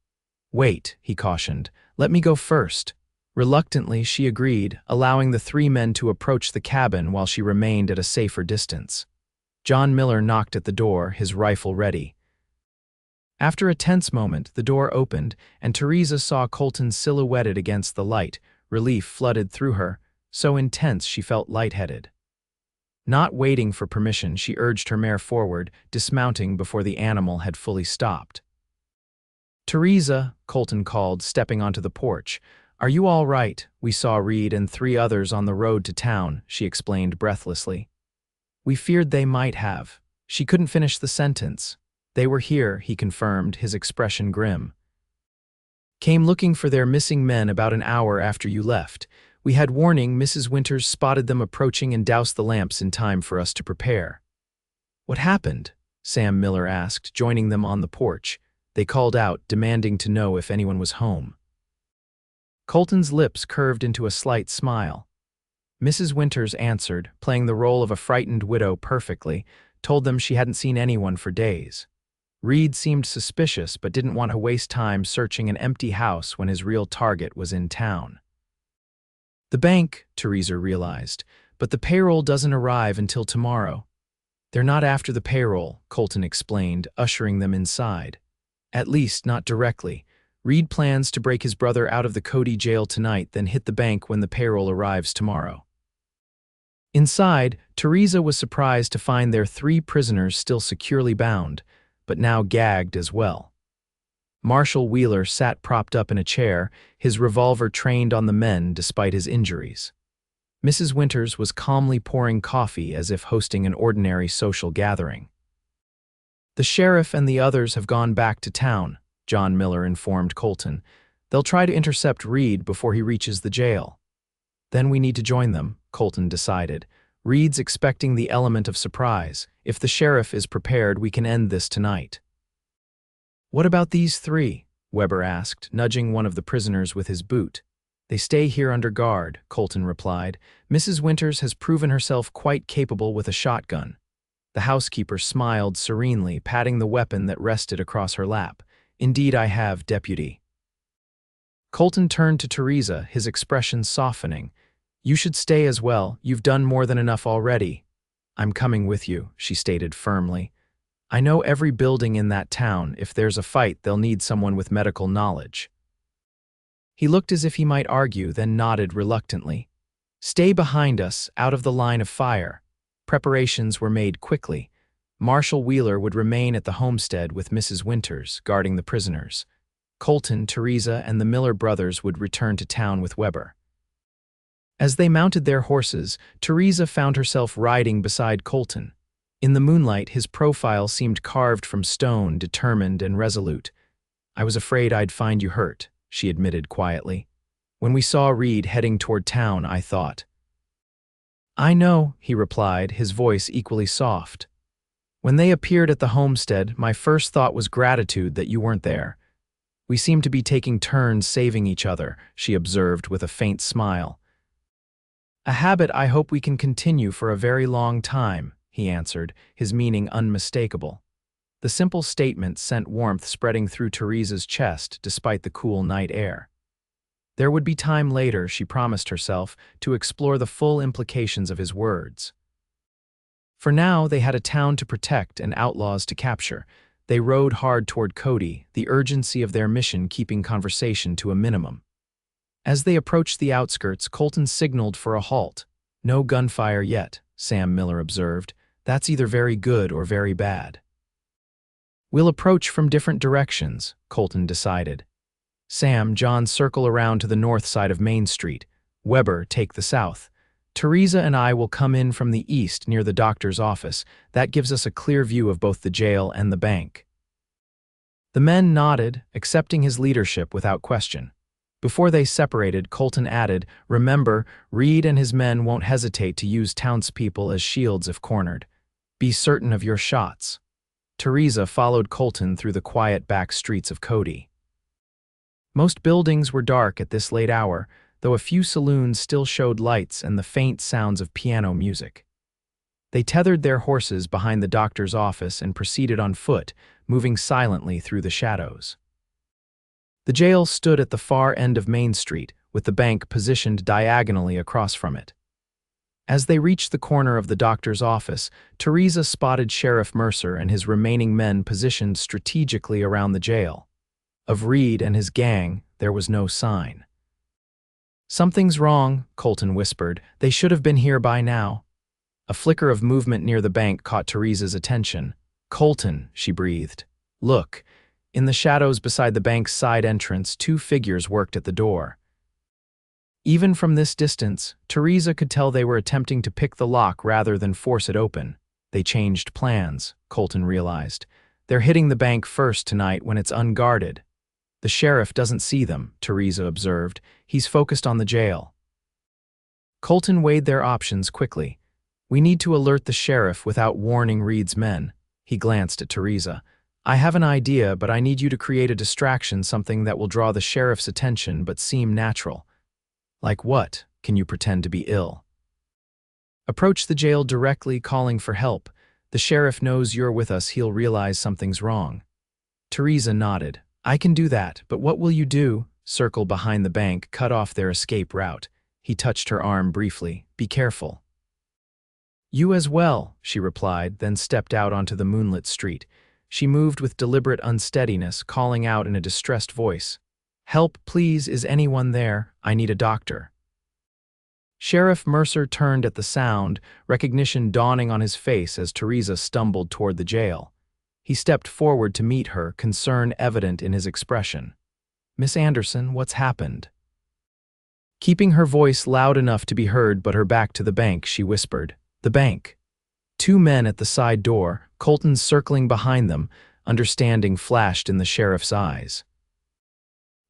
Wait, he cautioned. Let me go first. Reluctantly, she agreed, allowing the 3 men to approach the cabin while she remained at a safer distance. John Miller knocked at the door, his rifle ready. After a tense moment, the door opened, and Theresa saw Colton silhouetted against the light. Relief flooded through her, so intense she felt lightheaded. Not waiting for permission, she urged her mare forward, dismounting before the animal had fully stopped. Theresa, Colton called, stepping onto the porch. Are you all right? We saw Reed and 3 others on the road to town, she explained breathlessly. We feared they might have. She couldn't finish the sentence. They were here, he confirmed, his expression grim. Came looking for their missing men about an hour after you left. We had warning. Mrs. Winters spotted them approaching and doused the lamps in time for us to prepare. What happened? Sam Miller asked, joining them on the porch. They called out, demanding to know if anyone was home. Colton's lips curved into a slight smile. Mrs. Winters answered, playing the role of a frightened widow perfectly, told them she hadn't seen anyone for days. Reed seemed suspicious but didn't want to waste time searching an empty house when his real target was in town. The bank, Theresa realized, but the payroll doesn't arrive until tomorrow. They're not after the payroll, Colton explained, ushering them inside. At least, not directly. Reed plans to break his brother out of the Cody jail tonight, then hit the bank when the payroll arrives tomorrow. Inside, Theresa was surprised to find their 3 prisoners still securely bound, but now gagged as well. Marshal Wheeler sat propped up in a chair, his revolver trained on the men despite his injuries. Mrs. Winters was calmly pouring coffee as if hosting an ordinary social gathering. The sheriff and the others have gone back to town, John Miller informed Colton. They'll try to intercept Reed before he reaches the jail. Then we need to join them, Colton decided. Reed's expecting the element of surprise. If the sheriff is prepared, we can end this tonight. What about these 3? Weber asked, nudging one of the prisoners with his boot. They stay here under guard, Colton replied. Mrs. Winters has proven herself quite capable with a shotgun. The housekeeper smiled serenely, patting the weapon that rested across her lap. Indeed I have, Deputy. Colton turned to Theresa, his expression softening. You should stay as well. You've done more than enough already. I'm coming with you, she stated firmly. I know every building in that town. If there's a fight, they'll need someone with medical knowledge. He looked as if he might argue, then nodded reluctantly. Stay behind us, out of the line of fire. Preparations were made quickly. Marshal Wheeler would remain at the homestead with Mrs. Winters, guarding the prisoners. Colton, Theresa, and the Miller brothers would return to town with Weber. As they mounted their horses, Theresa found herself riding beside Colton. In the moonlight, his profile seemed carved from stone, determined and resolute. I was afraid I'd find you hurt, she admitted quietly. When we saw Reed heading toward town, I thought. I know, he replied, his voice equally soft. When they appeared at the homestead, my first thought was gratitude that you weren't there. We seem to be taking turns saving each other, she observed with a faint smile. A habit I hope we can continue for a very long time, he answered, his meaning unmistakable. The simple statement sent warmth spreading through Theresa's chest despite the cool night air. There would be time later, she promised herself, to explore the full implications of his words. For now, they had a town to protect and outlaws to capture. They rode hard toward Cody, the urgency of their mission keeping conversation to a minimum. As they approached the outskirts, Colton signaled for a halt. No gunfire yet, Sam Miller observed. That's either very good or very bad. We'll approach from different directions, Colton decided. Sam, John circle around to the north side of Main Street. Weber, take the south. Theresa and I will come in from the east near the doctor's office. That gives us a clear view of both the jail and the bank. The men nodded, accepting his leadership without question. Before they separated, Colton added, remember, Reed and his men won't hesitate to use townspeople as shields if cornered. Be certain of your shots. Theresa followed Colton through the quiet back streets of Cody. Most buildings were dark at this late hour, though a few saloons still showed lights and the faint sounds of piano music. They tethered their horses behind the doctor's office and proceeded on foot, moving silently through the shadows. The jail stood at the far end of Main Street, with the bank positioned diagonally across from it. As they reached the corner of the doctor's office, Theresa spotted Sheriff Mercer and his remaining men positioned strategically around the jail. Of Reed and his gang, there was no sign. Something's wrong, Colton whispered. They should have been here by now. A flicker of movement near the bank caught Theresa's attention. Colton, she breathed. Look. In the shadows beside the bank's side entrance, 2 figures worked at the door. Even from this distance, Theresa could tell they were attempting to pick the lock rather than force it open. They changed plans, Colton realized. They're hitting the bank first tonight when it's unguarded. The sheriff doesn't see them, Theresa observed. He's focused on the jail. Colton weighed their options quickly. We need to alert the sheriff without warning Reed's men. He glanced at Theresa. I have an idea, but I need you to create a distraction, something that will draw the sheriff's attention but seem natural. Like what? Can you pretend to be ill? Approach the jail directly, calling for help. The sheriff knows you're with us, he'll realize something's wrong. Theresa nodded. I can do that, but what will you do? Circle behind the bank, cut off their escape route. He touched her arm briefly. Be careful. You as well, she replied, then stepped out onto the moonlit street. She moved with deliberate unsteadiness, calling out in a distressed voice. Help, please, is anyone there? I need a doctor. Sheriff Mercer turned at the sound, recognition dawning on his face as Theresa stumbled toward the jail. He stepped forward to meet her, concern evident in his expression. Miss Anderson, what's happened? Keeping her voice loud enough to be heard but her back to the bank, she whispered, The bank. Two men at the side door, Colton circling behind them, understanding flashed in the sheriff's eyes.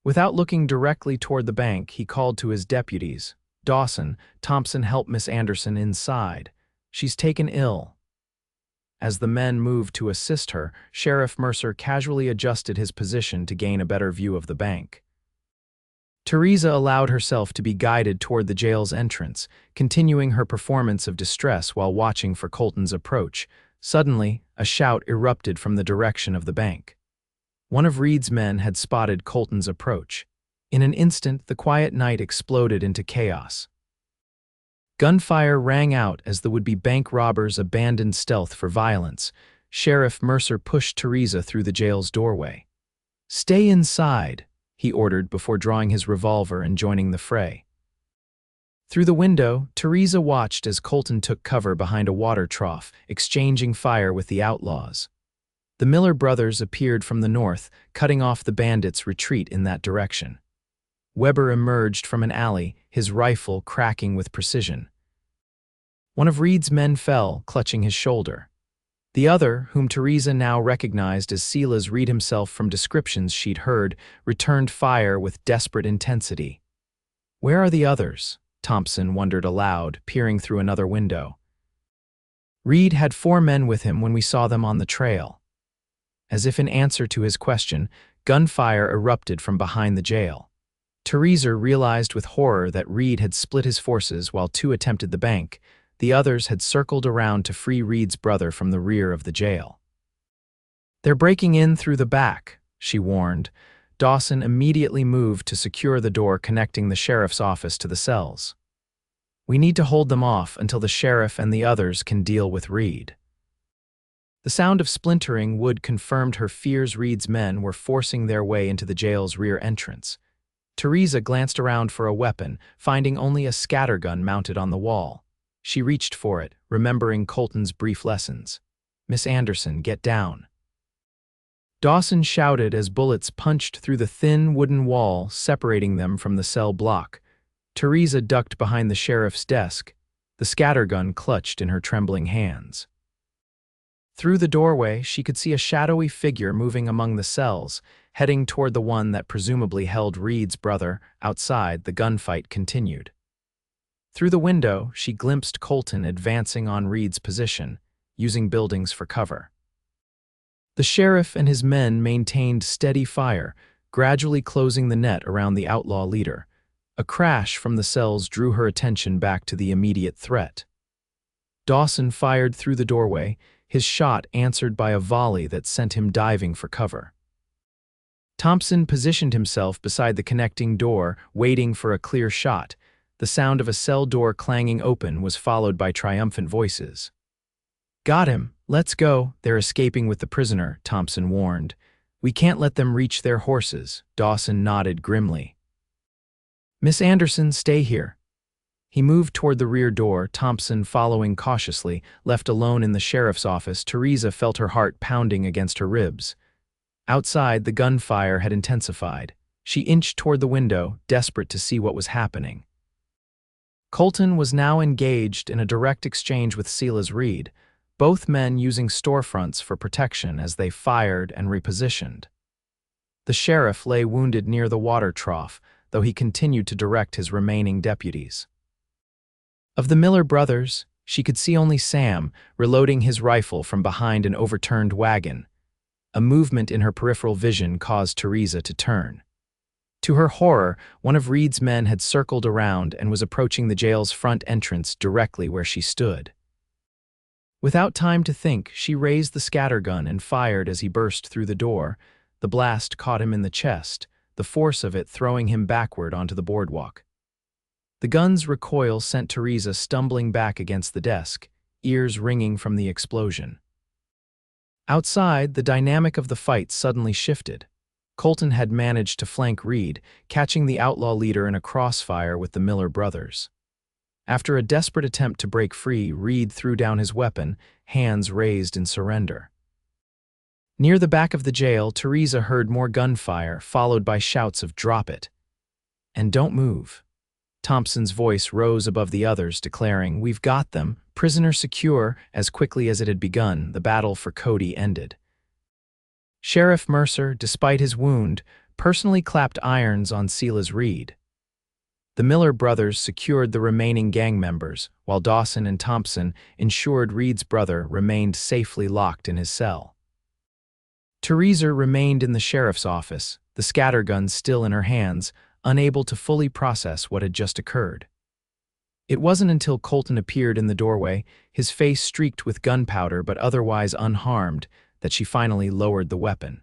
Without looking directly toward the bank, he called to his deputies. Dawson, Thompson, help Miss Anderson inside. She's taken ill. As the men moved to assist her, Sheriff Mercer casually adjusted his position to gain a better view of the bank. Theresa allowed herself to be guided toward the jail's entrance, continuing her performance of distress while watching for Colton's approach. Suddenly, a shout erupted from the direction of the bank. One of Reed's men had spotted Colton's approach. In an instant, the quiet night exploded into chaos. Gunfire rang out as the would-be bank robbers abandoned stealth for violence. Sheriff Mercer pushed Theresa through the jail's doorway. Stay inside, he ordered before drawing his revolver and joining the fray. Through the window, Theresa watched as Colton took cover behind a water trough, exchanging fire with the outlaws. The Miller brothers appeared from the north, cutting off the bandits' retreat in that direction. Weber emerged from an alley, his rifle cracking with precision. One of Reed's men fell, clutching his shoulder. The other, whom Theresa now recognized as Silas Reed himself from descriptions she'd heard, returned fire with desperate intensity. Where are the others? Thompson wondered aloud, peering through another window. Reed had 4 men with him when we saw them on the trail. As if in answer to his question, gunfire erupted from behind the jail. Theresa realized with horror that Reed had split his forces while 2 attempted the bank. The others had circled around to free Reed's brother from the rear of the jail. They're breaking in through the back, she warned. Dawson immediately moved to secure the door connecting the sheriff's office to the cells. We need to hold them off until the sheriff and the others can deal with Reed. The sound of splintering wood confirmed her fears. Reed's men were forcing their way into the jail's rear entrance. Theresa glanced around for a weapon, finding only a scattergun mounted on the wall. She reached for it, remembering Colton's brief lessons. Miss Anderson, get down. Dawson shouted as bullets punched through the thin wooden wall, separating them from the cell block. Theresa ducked behind the sheriff's desk, the scattergun clutched in her trembling hands. Through the doorway, she could see a shadowy figure moving among the cells, heading toward the one that presumably held Reed's brother. Outside, the gunfight continued. Through the window, she glimpsed Colton advancing on Reed's position, using buildings for cover. The sheriff and his men maintained steady fire, gradually closing the net around the outlaw leader. A crash from the cells drew her attention back to the immediate threat. Dawson fired through the doorway, his shot answered by a volley that sent him diving for cover. Thompson positioned himself beside the connecting door, waiting for a clear shot. The sound of a cell door clanging open was followed by triumphant voices. Got him. Let's go. They're escaping with the prisoner, Thompson warned. We can't let them reach their horses. Dawson nodded grimly. Miss Anderson, stay here. He moved toward the rear door, Thompson following cautiously. Left alone in the sheriff's office, Theresa felt her heart pounding against her ribs. Outside, the gunfire had intensified. She inched toward the window, desperate to see what was happening. Colton was now engaged in a direct exchange with Silas Reed, both men using storefronts for protection as they fired and repositioned. The sheriff lay wounded near the water trough, though he continued to direct his remaining deputies. Of the Miller brothers, she could see only Sam, reloading his rifle from behind an overturned wagon. A movement in her peripheral vision caused Theresa to turn. To her horror, one of Reed's men had circled around and was approaching the jail's front entrance directly where she stood. Without time to think, she raised the scattergun and fired as he burst through the door. The blast caught him in the chest, the force of it throwing him backward onto the boardwalk. The gun's recoil sent Theresa stumbling back against the desk, ears ringing from the explosion. Outside, the dynamic of the fight suddenly shifted. Colton had managed to flank Reed, catching the outlaw leader in a crossfire with the Miller brothers. After a desperate attempt to break free, Reed threw down his weapon, hands raised in surrender. Near the back of the jail, Theresa heard more gunfire, followed by shouts of "Drop it!" and "Don't move." Thompson's voice rose above the others, declaring, "We've got them, prisoner secure." As quickly as it had begun, the battle for Cody ended. Sheriff Mercer, despite his wound, personally clapped irons on Silas Reed. The Miller brothers secured the remaining gang members, while Dawson and Thompson ensured Reed's brother remained safely locked in his cell. Theresa remained in the sheriff's office, the scattergun still in her hands, unable to fully process what had just occurred. It wasn't until Colton appeared in the doorway, his face streaked with gunpowder but otherwise unharmed, that she finally lowered the weapon.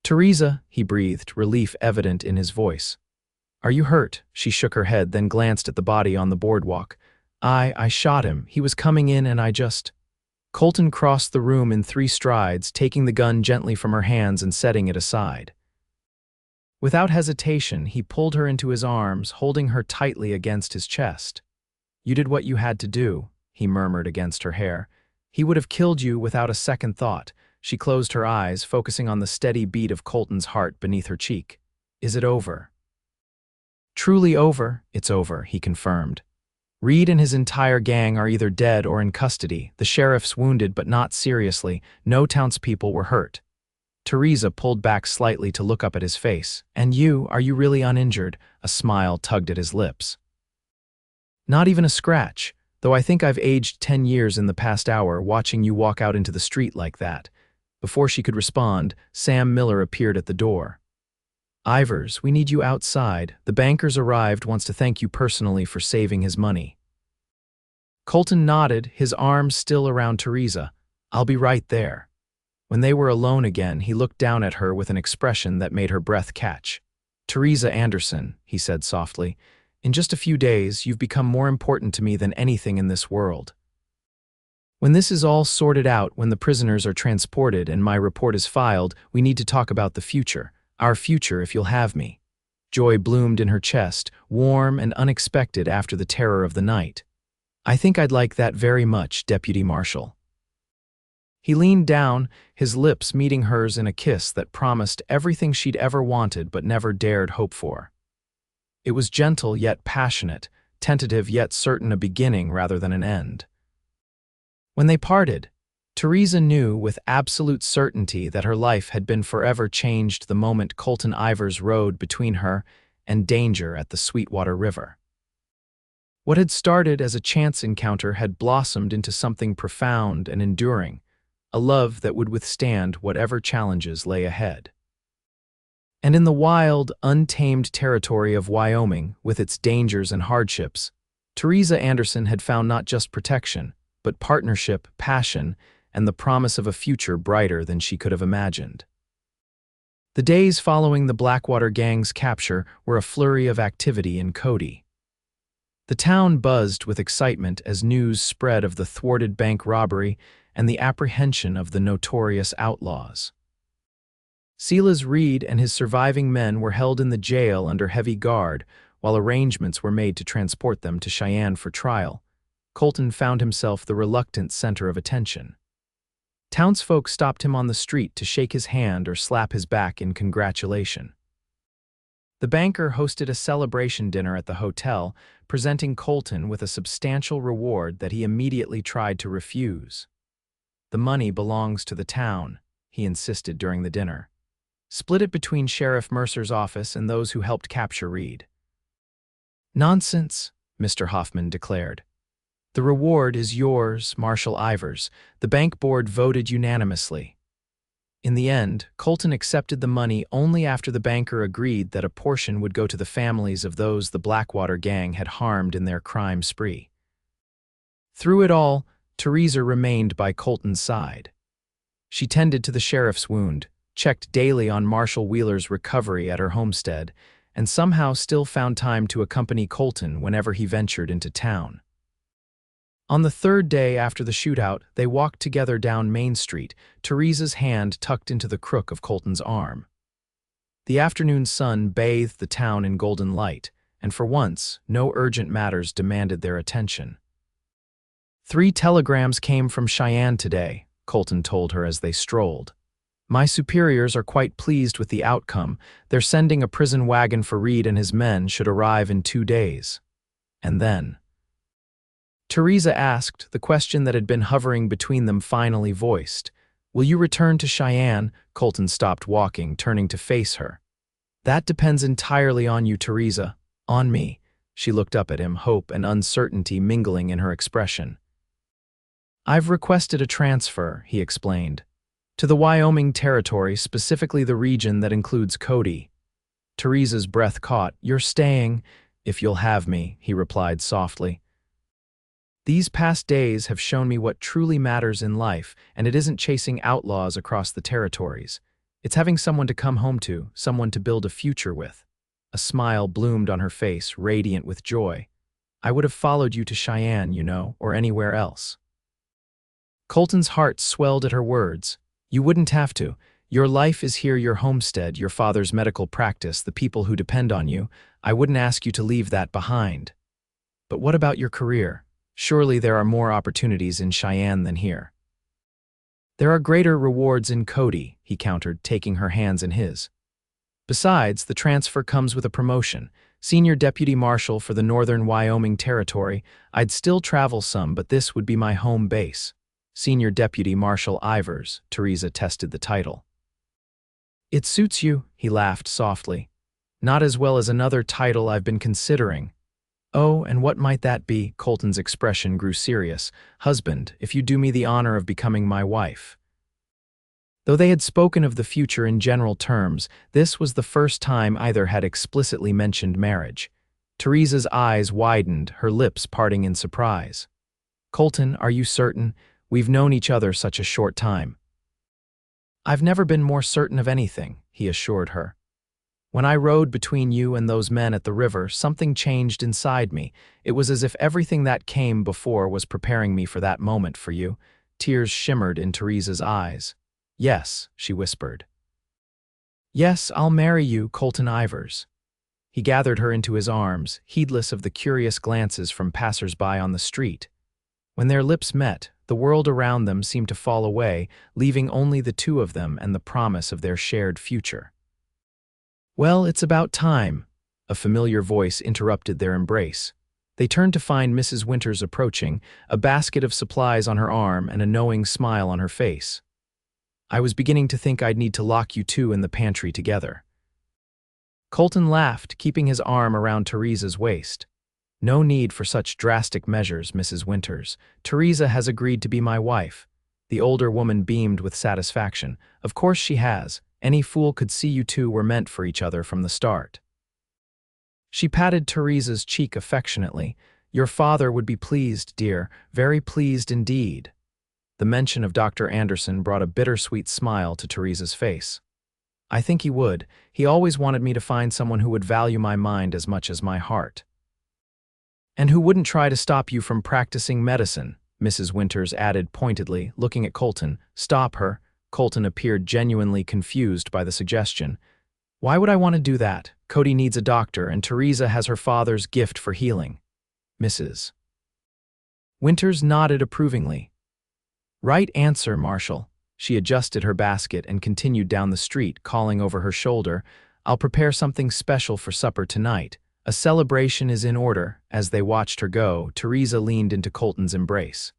"Theresa," he breathed, relief evident in his voice. "Are you hurt?" She shook her head, then glanced at the body on the boardwalk. I shot him. He was coming in and I just—" Colton crossed the room in 3 strides, taking the gun gently from her hands and setting it aside. Without hesitation, he pulled her into his arms, holding her tightly against his chest. "You did what you had to do," he murmured against her hair. "He would have killed you without a second thought." She closed her eyes, focusing on the steady beat of Colton's heart beneath her cheek. "Is it over?" "Truly over." "It's over," he confirmed. "Reed and his entire gang are either dead or in custody. The sheriff's wounded, but not seriously. No townspeople were hurt." Theresa pulled back slightly to look up at his face. "And you, are you really uninjured?" A smile tugged at his lips. "Not even a scratch, though I think I've aged 10 years in the past hour watching you walk out into the street like that." Before she could respond, Sam Miller appeared at the door. "Ivers, we need you outside. The banker's arrived, wants to thank you personally for saving his money." Colton nodded, his arms still around Theresa. "I'll be right there." When they were alone again, he looked down at her with an expression that made her breath catch. "Theresa Anderson," he said softly, "in just a few days, you've become more important to me than anything in this world. When this is all sorted out, when the prisoners are transported and my report is filed, we need to talk about the future. Our future, if you'll have me." Joy bloomed in her chest, warm and unexpected after the terror of the night. "I think I'd like that very much, Deputy Marshal." He leaned down, his lips meeting hers in a kiss that promised everything she'd ever wanted but never dared hope for. It was gentle yet passionate, tentative yet certain a beginning rather than an end. When they parted, Theresa knew with absolute certainty that her life had been forever changed the moment Colton Ivers rode between her and danger at the Sweetwater River. What had started as a chance encounter had blossomed into something profound and enduring, a love that would withstand whatever challenges lay ahead. And in the wild, untamed territory of Wyoming, with its dangers and hardships, Theresa Anderson had found not just protection, but partnership, passion, and the promise of a future brighter than she could have imagined. The days following the Blackwater gang's capture were a flurry of activity in Cody. The town buzzed with excitement as news spread of the thwarted bank robbery and the apprehension of the notorious outlaws. Silas Reed and his surviving men were held in the jail under heavy guard, while arrangements were made to transport them to Cheyenne for trial. Colton found himself the reluctant center of attention. Townsfolk stopped him on the street to shake his hand or slap his back in congratulation. The banker hosted a celebration dinner at the hotel, presenting Colton with a substantial reward that he immediately tried to refuse. "The money belongs to the town," he insisted during the dinner. "Split it between Sheriff Mercer's office and those who helped capture Reed." "Nonsense," Mr. Hoffman declared. "The reward is yours, Marshal Ivers. The bank board voted unanimously." In the end, Colton accepted the money only after the banker agreed that a portion would go to the families of those the Blackwater gang had harmed in their crime spree. Through it all, Theresa remained by Colton's side. She tended to the sheriff's wound, checked daily on Marshal Wheeler's recovery at her homestead, and somehow still found time to accompany Colton whenever he ventured into town. On the third day after the shootout, they walked together down Main Street, Theresa's hand tucked into the crook of Colton's arm. The afternoon sun bathed the town in golden light, and for once, no urgent matters demanded their attention. 3 telegrams came from Cheyenne today, Colton told her as they strolled. My superiors are quite pleased with the outcome. They're sending a prison wagon for Reed and his men should arrive in 2 days. And then Theresa asked, the question that had been hovering between them finally voiced. Will you return to Cheyenne? Colton stopped walking, turning to face her. That depends entirely on you, Theresa. On me. She looked up at him, hope and uncertainty mingling in her expression. I've requested a transfer, he explained, to the Wyoming territory, specifically the region that includes Cody. Theresa's breath caught. You're staying, if you'll have me, he replied softly. These past days have shown me what truly matters in life, and it isn't chasing outlaws across the territories. It's having someone to come home to, someone to build a future with. A smile bloomed on her face, radiant with joy. I would have followed you to Cheyenne, you know, or anywhere else. Colton's heart swelled at her words. You wouldn't have to. Your life is here, your homestead, your father's medical practice, the people who depend on you. I wouldn't ask you to leave that behind. But what about your career? Surely there are more opportunities in Cheyenne than here. There are greater rewards in Cody, he countered, taking her hands in his. Besides, the transfer comes with a promotion. Senior Deputy Marshal for the Northern Wyoming Territory. I'd still travel some, but this would be my home base. Senior Deputy Marshal Ivers, Theresa tested the title. It suits you, he laughed softly. Not as well as another title I've been considering. Oh, and what might that be? Colton's expression grew serious. Husband, if you do me the honor of becoming my wife. Though they had spoken of the future in general terms, this was the first time either had explicitly mentioned marriage. Theresa's eyes widened, her lips parting in surprise. Colton, are you certain? We've known each other such a short time. I've never been more certain of anything, he assured her. When I rode between you and those men at the river, something changed inside me. It was as if everything that came before was preparing me for that moment for you. Tears shimmered in Theresa's eyes. Yes, she whispered. Yes, I'll marry you, Colton Ivers. He gathered her into his arms, heedless of the curious glances from passers-by on the street. When their lips met, the world around them seemed to fall away, leaving only the two of them and the promise of their shared future. Well, it's about time, a familiar voice interrupted their embrace. They turned to find Mrs. Winters approaching, a basket of supplies on her arm and a knowing smile on her face. I was beginning to think I'd need to lock you two in the pantry together. Colton laughed, keeping his arm around Theresa's waist. No need for such drastic measures, Mrs. Winters. Theresa has agreed to be my wife. The older woman beamed with satisfaction. Of course she has. Any fool could see you two were meant for each other from the start. She patted Theresa's cheek affectionately. Your father would be pleased, dear, very pleased indeed. The mention of Dr. Anderson brought a bittersweet smile to Theresa's face. I think he would. He always wanted me to find someone who would value my mind as much as my heart. And who wouldn't try to stop you from practicing medicine, Mrs. Winters added pointedly, looking at Colton. Stop her. Colton appeared genuinely confused by the suggestion. Why would I want to do that? Cody needs a doctor, and Theresa has her father's gift for healing. Mrs. Winters nodded approvingly. Right answer, Marshal. She adjusted her basket and continued down the street, calling over her shoulder, I'll prepare something special for supper tonight. A celebration is in order. As they watched her go, Theresa leaned into Colton's embrace.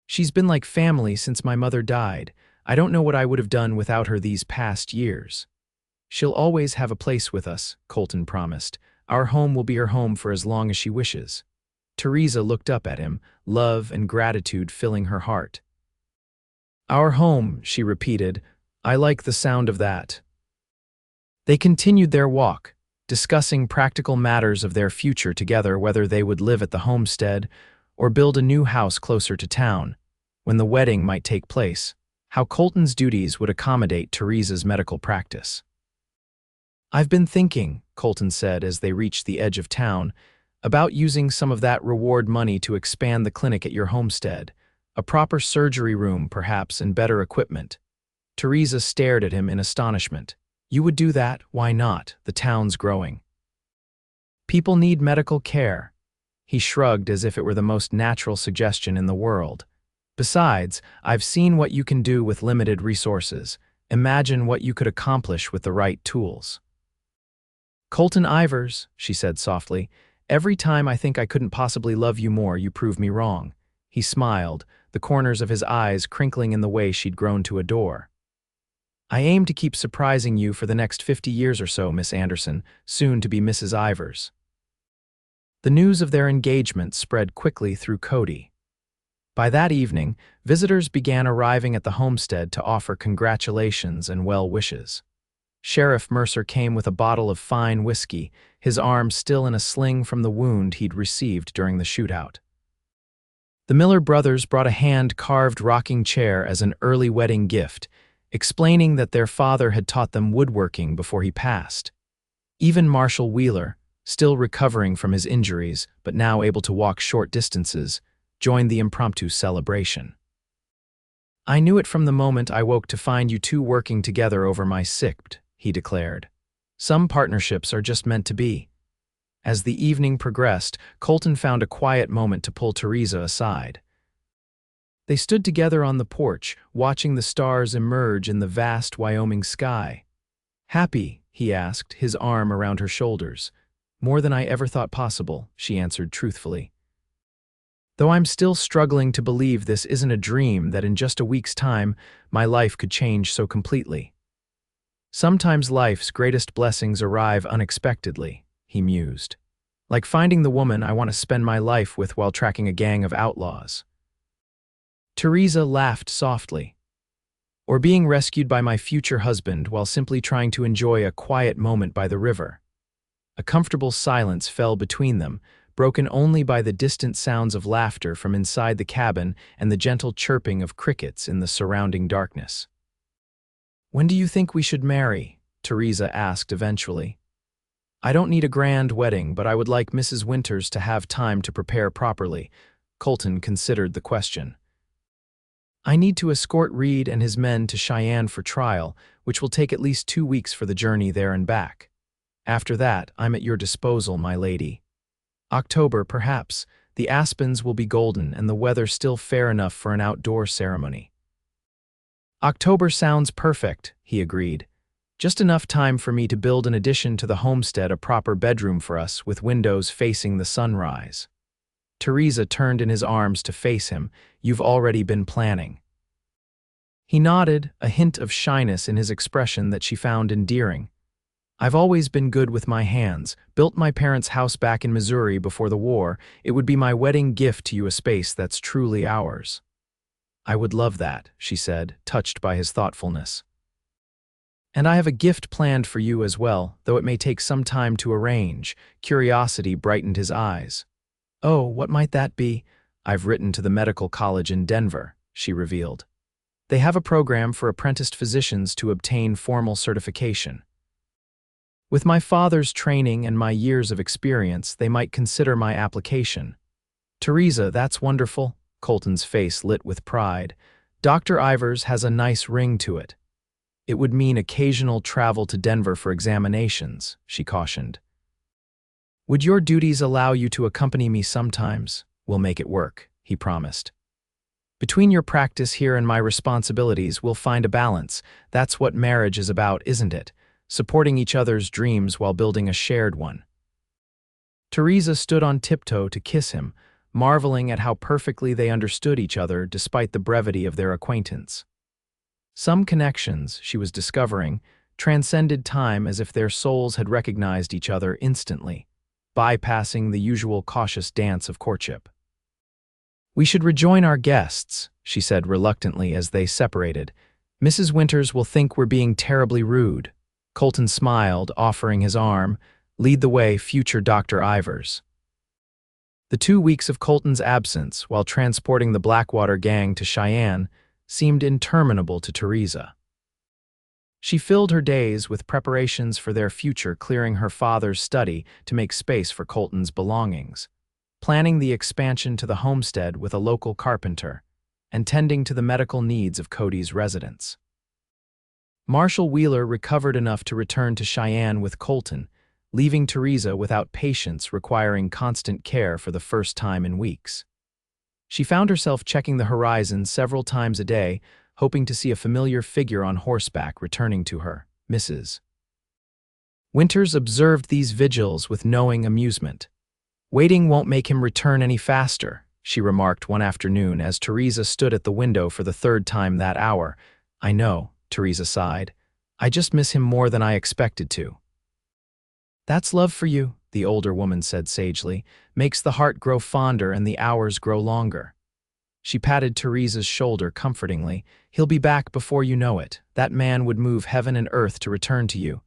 She's been like family since my mother died. I don't know what I would have done without her these past years. She'll always have a place with us, Colton promised. Our home will be her home for as long as she wishes. Theresa looked up at him, love and gratitude filling her heart. Our home, she repeated, I like the sound of that. They continued their walk, discussing practical matters of their future together, whether they would live at the homestead or build a new house closer to town, when the wedding might take place, how Colton's duties would accommodate Theresa's medical practice. I've been thinking, Colton said as they reached the edge of town, about using some of that reward money to expand the clinic at your homestead, a proper surgery room perhaps and better equipment. Theresa stared at him in astonishment. You would do that? Why not? The town's growing. People need medical care. He shrugged as if it were the most natural suggestion in the world. Besides, I've seen what you can do with limited resources. Imagine what you could accomplish with the right tools. Colton Ivers, she said softly, every time I think I couldn't possibly love you more, you prove me wrong. He smiled, the corners of his eyes crinkling in the way she'd grown to adore. I aim to keep surprising you for the next 50 years or so, Miss Anderson, soon to be Mrs. Ivers. The news of their engagement spread quickly through Cody. By that evening, visitors began arriving at the homestead to offer congratulations and well wishes. Sheriff Mercer came with a bottle of fine whiskey, his arm still in a sling from the wound he'd received during the shootout. The Miller brothers brought a hand-carved rocking chair as an early wedding gift, explaining that their father had taught them woodworking before he passed. Even Marshal Wheeler, still recovering from his injuries but now able to walk short distances, joined the impromptu celebration. I knew it from the moment I woke to find you two working together over my sickbed, he declared. Some partnerships are just meant to be. As the evening progressed, Colton found a quiet moment to pull Theresa aside. They stood together on the porch, watching the stars emerge in the vast Wyoming sky. Happy, he asked, his arm around her shoulders. More than I ever thought possible, she answered truthfully. Though I'm still struggling to believe this isn't a dream, that in just a week's time, my life could change so completely. Sometimes life's greatest blessings arrive unexpectedly, he mused. Like finding the woman I want to spend my life with while tracking a gang of outlaws. Theresa laughed softly. Or being rescued by my future husband while simply trying to enjoy a quiet moment by the river. A comfortable silence fell between them, broken only by the distant sounds of laughter from inside the cabin and the gentle chirping of crickets in the surrounding darkness. When do you think we should marry? Theresa asked eventually. I don't need a grand wedding, but I would like Mrs. Winters to have time to prepare properly. Colton considered the question. I need to escort Reed and his men to Cheyenne for trial, which will take at least 2 weeks for the journey there and back. After that, I'm at your disposal, my lady. October, perhaps. The aspens will be golden and the weather still fair enough for an outdoor ceremony. October sounds perfect, he agreed. Just enough time for me to build an addition to the homestead, a proper bedroom for us with windows facing the sunrise. Theresa turned in his arms to face him. You've already been planning. He nodded, a hint of shyness in his expression that she found endearing. I've always been good with my hands, built my parents' house back in Missouri before the war. It would be my wedding gift to you, a space that's truly ours. I would love that, she said, touched by his thoughtfulness. And I have a gift planned for you as well, though it may take some time to arrange. Curiosity brightened his eyes. Oh, what might that be? I've written to the medical college in Denver, she revealed. They have a program for apprenticed physicians to obtain formal certification. With my father's training and my years of experience, they might consider my application. Theresa, that's wonderful. Colton's face lit with pride. Dr. Ivers has a nice ring to it. It would mean occasional travel to Denver for examinations, she cautioned. Would your duties allow you to accompany me sometimes? We'll make it work, he promised. Between your practice here and my responsibilities, we'll find a balance. That's what marriage is about, isn't it? Supporting each other's dreams while building a shared one. Theresa stood on tiptoe to kiss him, marveling at how perfectly they understood each other despite the brevity of their acquaintance. Some connections, she was discovering, transcended time as if their souls had recognized each other instantly, bypassing the usual cautious dance of courtship. We should rejoin our guests, she said reluctantly as they separated. Mrs. Winters will think we're being terribly rude. Colton smiled, offering his arm. Lead the way, future Dr. Ivers. The 2 weeks of Colton's absence while transporting the Blackwater gang to Cheyenne seemed interminable to Theresa. She filled her days with preparations for their future, clearing her father's study to make space for Colton's belongings, planning the expansion to the homestead with a local carpenter, and tending to the medical needs of Cody's residents. Marshal Wheeler recovered enough to return to Cheyenne with Colton, leaving Theresa without patients requiring constant care for the first time in weeks. She found herself checking the horizon several times a day, hoping to see a familiar figure on horseback returning to her, Mrs. Winters observed these vigils with knowing amusement. "Waiting won't make him return any faster," she remarked one afternoon as Theresa stood at the window for the third time that hour. "I know," Theresa sighed. "I just miss him more than I expected to." "That's love for you," the older woman said sagely. "Makes the heart grow fonder and the hours grow longer." She patted Theresa's shoulder comfortingly. "He'll be back before you know it. That man would move heaven and earth to return to you."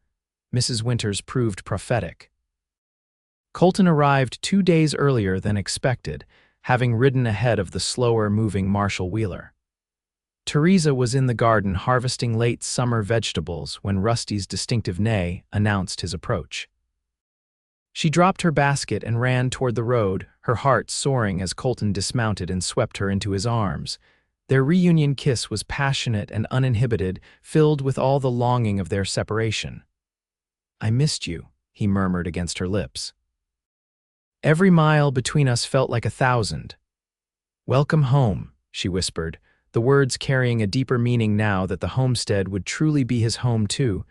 Mrs. Winters proved prophetic. Colton arrived 2 days earlier than expected, having ridden ahead of the slower-moving Marshal Wheeler. Theresa was in the garden harvesting late summer vegetables when Rusty's distinctive neigh announced his approach. She dropped her basket and ran toward the road, her heart soaring as Colton dismounted and swept her into his arms. Their reunion kiss was passionate and uninhibited, filled with all the longing of their separation. "I missed you," he murmured against her lips. "Every mile between us felt like 1,000. "Welcome home," she whispered, the words carrying a deeper meaning now that the homestead would truly be his home too.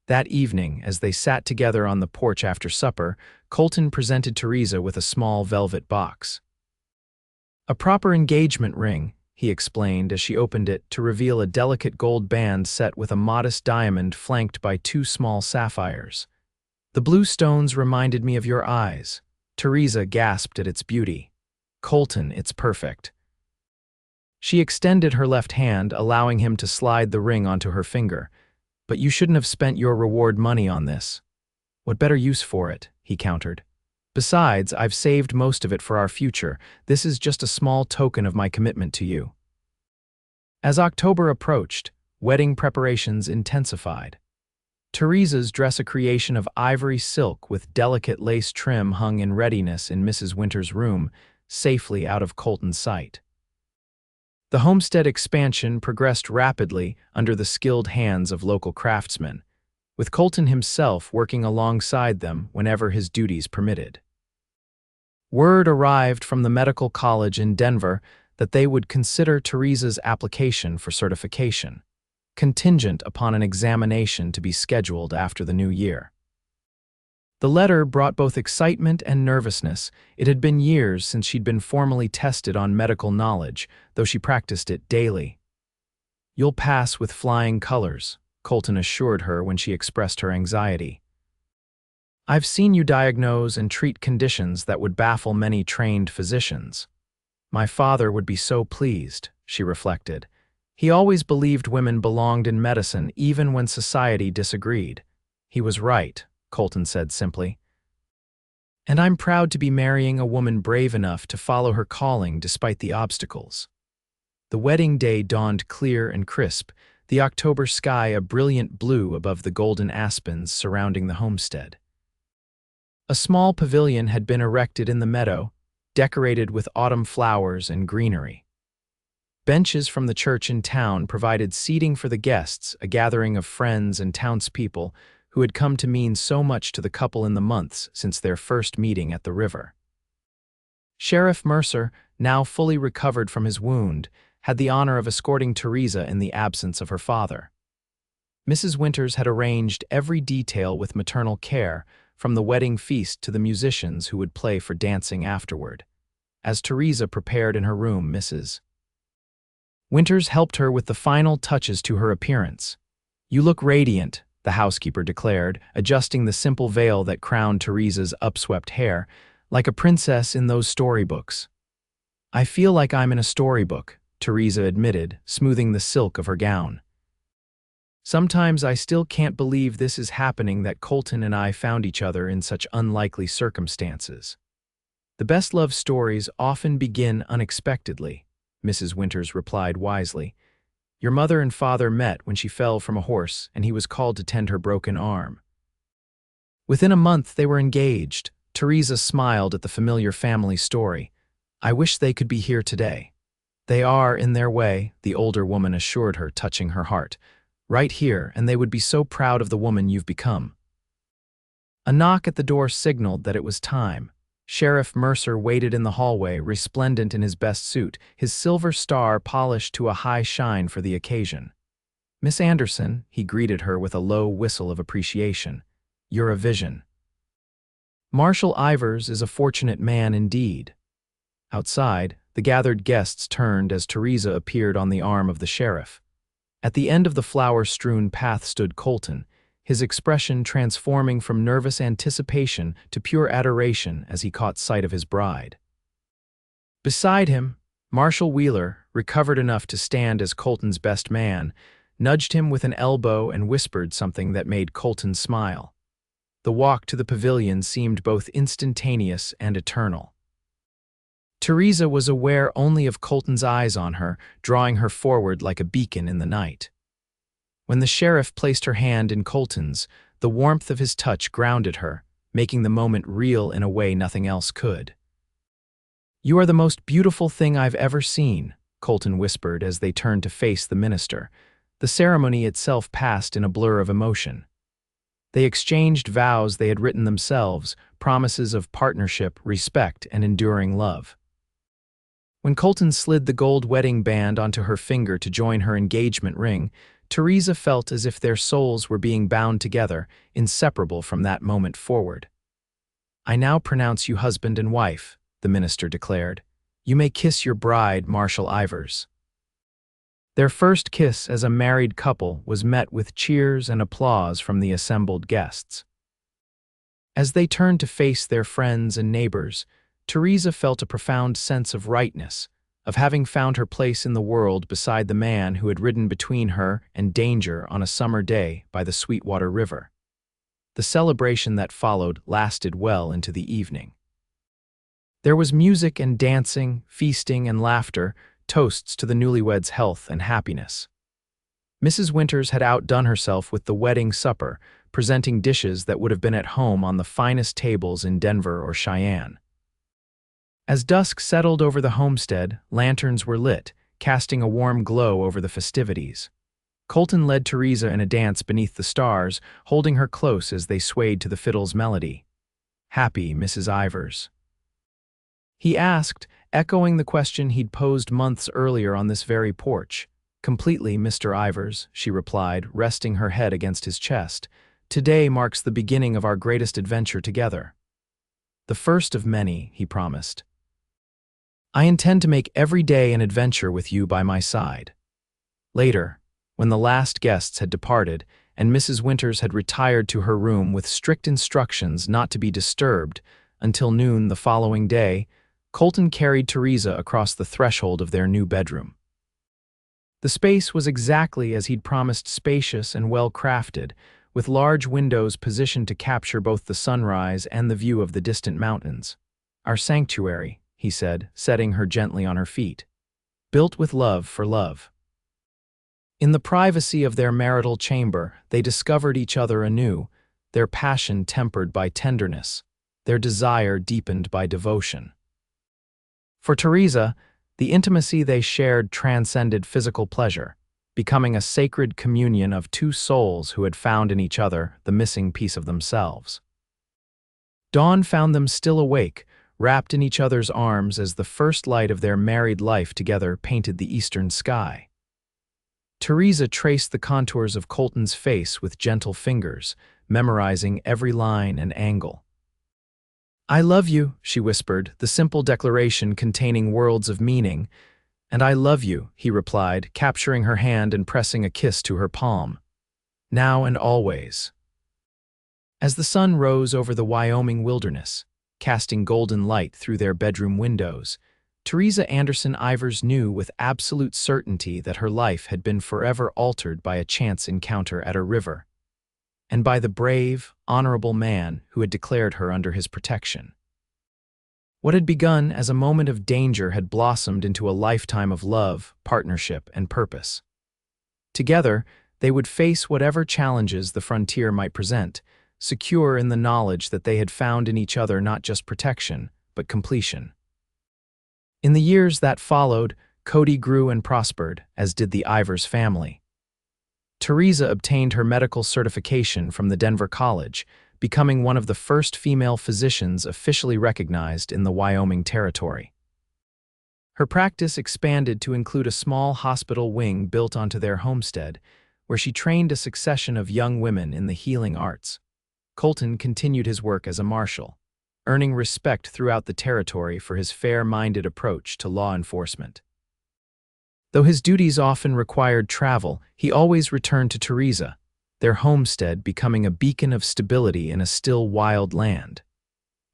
That evening, as they sat together on the porch after supper, Colton presented Theresa with a small velvet box. "A proper engagement ring," he explained as she opened it to reveal a delicate gold band set with a modest diamond flanked by 2 small sapphires. "The blue stones reminded me of your eyes." Theresa gasped at its beauty. "Colton, it's perfect." She extended her left hand, allowing him to slide the ring onto her finger. "But you shouldn't have spent your reward money on this." "What better use for it?" he countered. "Besides, I've saved most of it for our future. This is just a small token of my commitment to you." As October approached, wedding preparations intensified. Theresa's dress, a creation of ivory silk with delicate lace trim, hung in readiness in Mrs. Winters' room, safely out of Colton's sight. The homestead expansion progressed rapidly under the skilled hands of local craftsmen, with Colton himself working alongside them whenever his duties permitted. Word arrived from the medical college in Denver that they would consider Theresa's application for certification, contingent upon an examination to be scheduled after the new year. The letter brought both excitement and nervousness. It had been years since she'd been formally tested on medical knowledge, though she practiced it daily. "You'll pass with flying colors," Colton assured her when she expressed her anxiety. "I've seen you diagnose and treat conditions that would baffle many trained physicians. My father would be so pleased," she reflected. "He always believed women belonged in medicine even when society disagreed." "He was right," Colton said simply. "And I'm proud to be marrying a woman brave enough to follow her calling despite the obstacles." The wedding day dawned clear and crisp, the October sky a brilliant blue above the golden aspens surrounding the homestead. A small pavilion had been erected in the meadow, decorated with autumn flowers and greenery. Benches from the church in town provided seating for the guests, a gathering of friends and townspeople who had come to mean so much to the couple in the months since their first meeting at the river. Sheriff Mercer, now fully recovered from his wound, had the honor of escorting Theresa in the absence of her father. Mrs. Winters had arranged every detail with maternal care, from the wedding feast to the musicians who would play for dancing afterward. As Theresa prepared in her room, Mrs. Winters helped her with the final touches to her appearance. "You look radiant," the housekeeper declared, adjusting the simple veil that crowned Theresa's upswept hair, "like a princess in those storybooks." "I feel like I'm in a storybook," Theresa admitted, smoothing the silk of her gown. Sometimes I still can't believe this is happening, that Colton and I found each other in such unlikely circumstances. The best love stories often begin unexpectedly, Mrs. Winters replied wisely. Your mother and father met when she fell from a horse and he was called to tend her broken arm. Within a month they were engaged. Theresa smiled at the familiar family story. I wish they could be here today. They are, in their way, the older woman assured her, touching her heart. Right here, and they would be so proud of the woman you've become. A knock at the door signaled that it was time. Sheriff Mercer waited in the hallway, resplendent in his best suit, his silver star polished to a high shine for the occasion. Miss Anderson, he greeted her with a low whistle of appreciation. You're a vision. Marshal Ivers is a fortunate man indeed. Outside, the gathered guests turned as Theresa appeared on the arm of the sheriff. At the end of the flower-strewn path stood Colton, his expression transforming from nervous anticipation to pure adoration as he caught sight of his bride. Beside him, Marshal Wheeler, recovered enough to stand as Colton's best man, nudged him with an elbow and whispered something that made Colton smile. The walk to the pavilion seemed both instantaneous and eternal. Theresa was aware only of Colton's eyes on her, drawing her forward like a beacon in the night. When the sheriff placed her hand in Colton's, the warmth of his touch grounded her, making the moment real in a way nothing else could. You are the most beautiful thing I've ever seen, Colton whispered as they turned to face the minister. The ceremony itself passed in a blur of emotion. They exchanged vows they had written themselves, promises of partnership, respect, and enduring love. When Colton slid the gold wedding band onto her finger to join her engagement ring, Theresa felt as if their souls were being bound together, inseparable from that moment forward. I now pronounce you husband and wife, the minister declared. You may kiss your bride, Marshal Ivers. Their first kiss as a married couple was met with cheers and applause from the assembled guests. As they turned to face their friends and neighbors, Theresa felt a profound sense of rightness, of having found her place in the world beside the man who had ridden between her and danger on a summer day by the Sweetwater River. The celebration that followed lasted well into the evening. There was music and dancing, feasting and laughter, toasts to the newlyweds' health and happiness. Mrs. Winters had outdone herself with the wedding supper, presenting dishes that would have been at home on the finest tables in Denver or Cheyenne. As dusk settled over the homestead, lanterns were lit, casting a warm glow over the festivities. Colton led Theresa in a dance beneath the stars, holding her close as they swayed to the fiddle's melody. Happy, Mrs. Ivers? He asked, echoing the question he'd posed months earlier on this very porch. Completely, Mr. Ivers, she replied, resting her head against his chest. Today marks the beginning of our greatest adventure together. The first of many, he promised. I intend to make every day an adventure with you by my side. Later, when the last guests had departed and Mrs. Winters had retired to her room with strict instructions not to be disturbed until noon the following day, Colton carried Theresa across the threshold of their new bedroom. The space was exactly as he'd promised, spacious and well-crafted, with large windows positioned to capture both the sunrise and the view of the distant mountains. Our sanctuary, he said, setting her gently on her feet. Built with love for love. In the privacy of their marital chamber, they discovered each other anew, their passion tempered by tenderness, their desire deepened by devotion. For Theresa, the intimacy they shared transcended physical pleasure, becoming a sacred communion of two souls who had found in each other the missing piece of themselves. Dawn found them still awake, wrapped in each other's arms as the first light of their married life together painted the eastern sky. Theresa traced the contours of Colton's face with gentle fingers, memorizing every line and angle. I love you, she whispered, the simple declaration containing worlds of meaning. And I love you, he replied, capturing her hand and pressing a kiss to her palm. Now and always. As the sun rose over the Wyoming wilderness, casting golden light through their bedroom windows, Theresa Anderson Ivers knew with absolute certainty that her life had been forever altered by a chance encounter at a river, and by the brave, honorable man who had declared her under his protection. What had begun as a moment of danger had blossomed into a lifetime of love, partnership, and purpose. Together, they would face whatever challenges the frontier might present, secure in the knowledge that they had found in each other not just protection, but completion. In the years that followed, Cody grew and prospered, as did the Ivers family. Theresa obtained her medical certification from the Denver College, becoming one of the first female physicians officially recognized in the Wyoming territory. Her practice expanded to include a small hospital wing built onto their homestead, where she trained a succession of young women in the healing arts. Colton continued his work as a marshal, earning respect throughout the territory for his fair-minded approach to law enforcement. Though his duties often required travel, he always returned to Theresa, their homestead becoming a beacon of stability in a still wild land.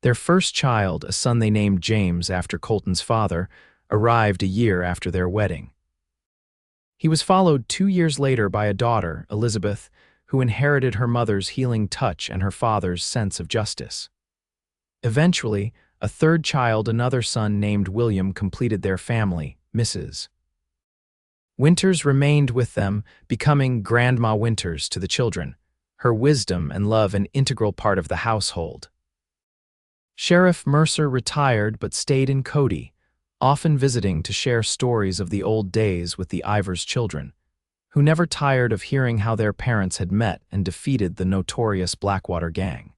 Their first child, a son they named James after Colton's father, arrived a year after their wedding. He was followed 2 years later by a daughter, Elizabeth, who inherited her mother's healing touch and her father's sense of justice. Eventually, a third child, another son named William, completed their family, Mrs. Winters remained with them, becoming Grandma Winters to the children, her wisdom and love an integral part of the household. Sheriff Mercer retired but stayed in Cody, often visiting to share stories of the old days with the Ivers children, who never tired of hearing how their parents had met and defeated the notorious Blackwater gang.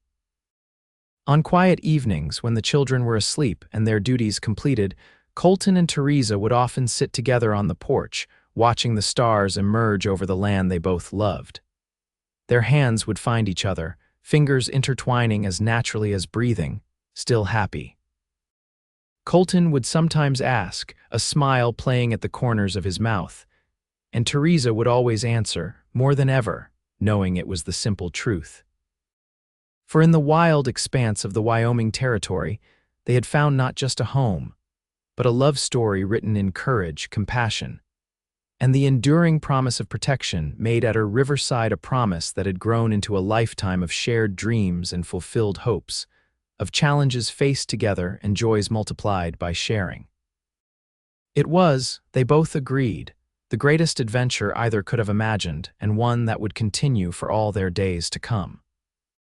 On quiet evenings, when the children were asleep and their duties completed, Colton and Theresa would often sit together on the porch, watching the stars emerge over the land they both loved. Their hands would find each other, fingers intertwining as naturally as breathing, still happy. Colton would sometimes ask, a smile playing at the corners of his mouth, and Theresa would always answer, more than ever, knowing it was the simple truth. For in the wild expanse of the Wyoming territory, they had found not just a home, but a love story written in courage, compassion, and the enduring promise of protection made at her riverside, a promise that had grown into a lifetime of shared dreams and fulfilled hopes, of challenges faced together and joys multiplied by sharing. It was, they both agreed, the greatest adventure either could have imagined, and one that would continue for all their days to come.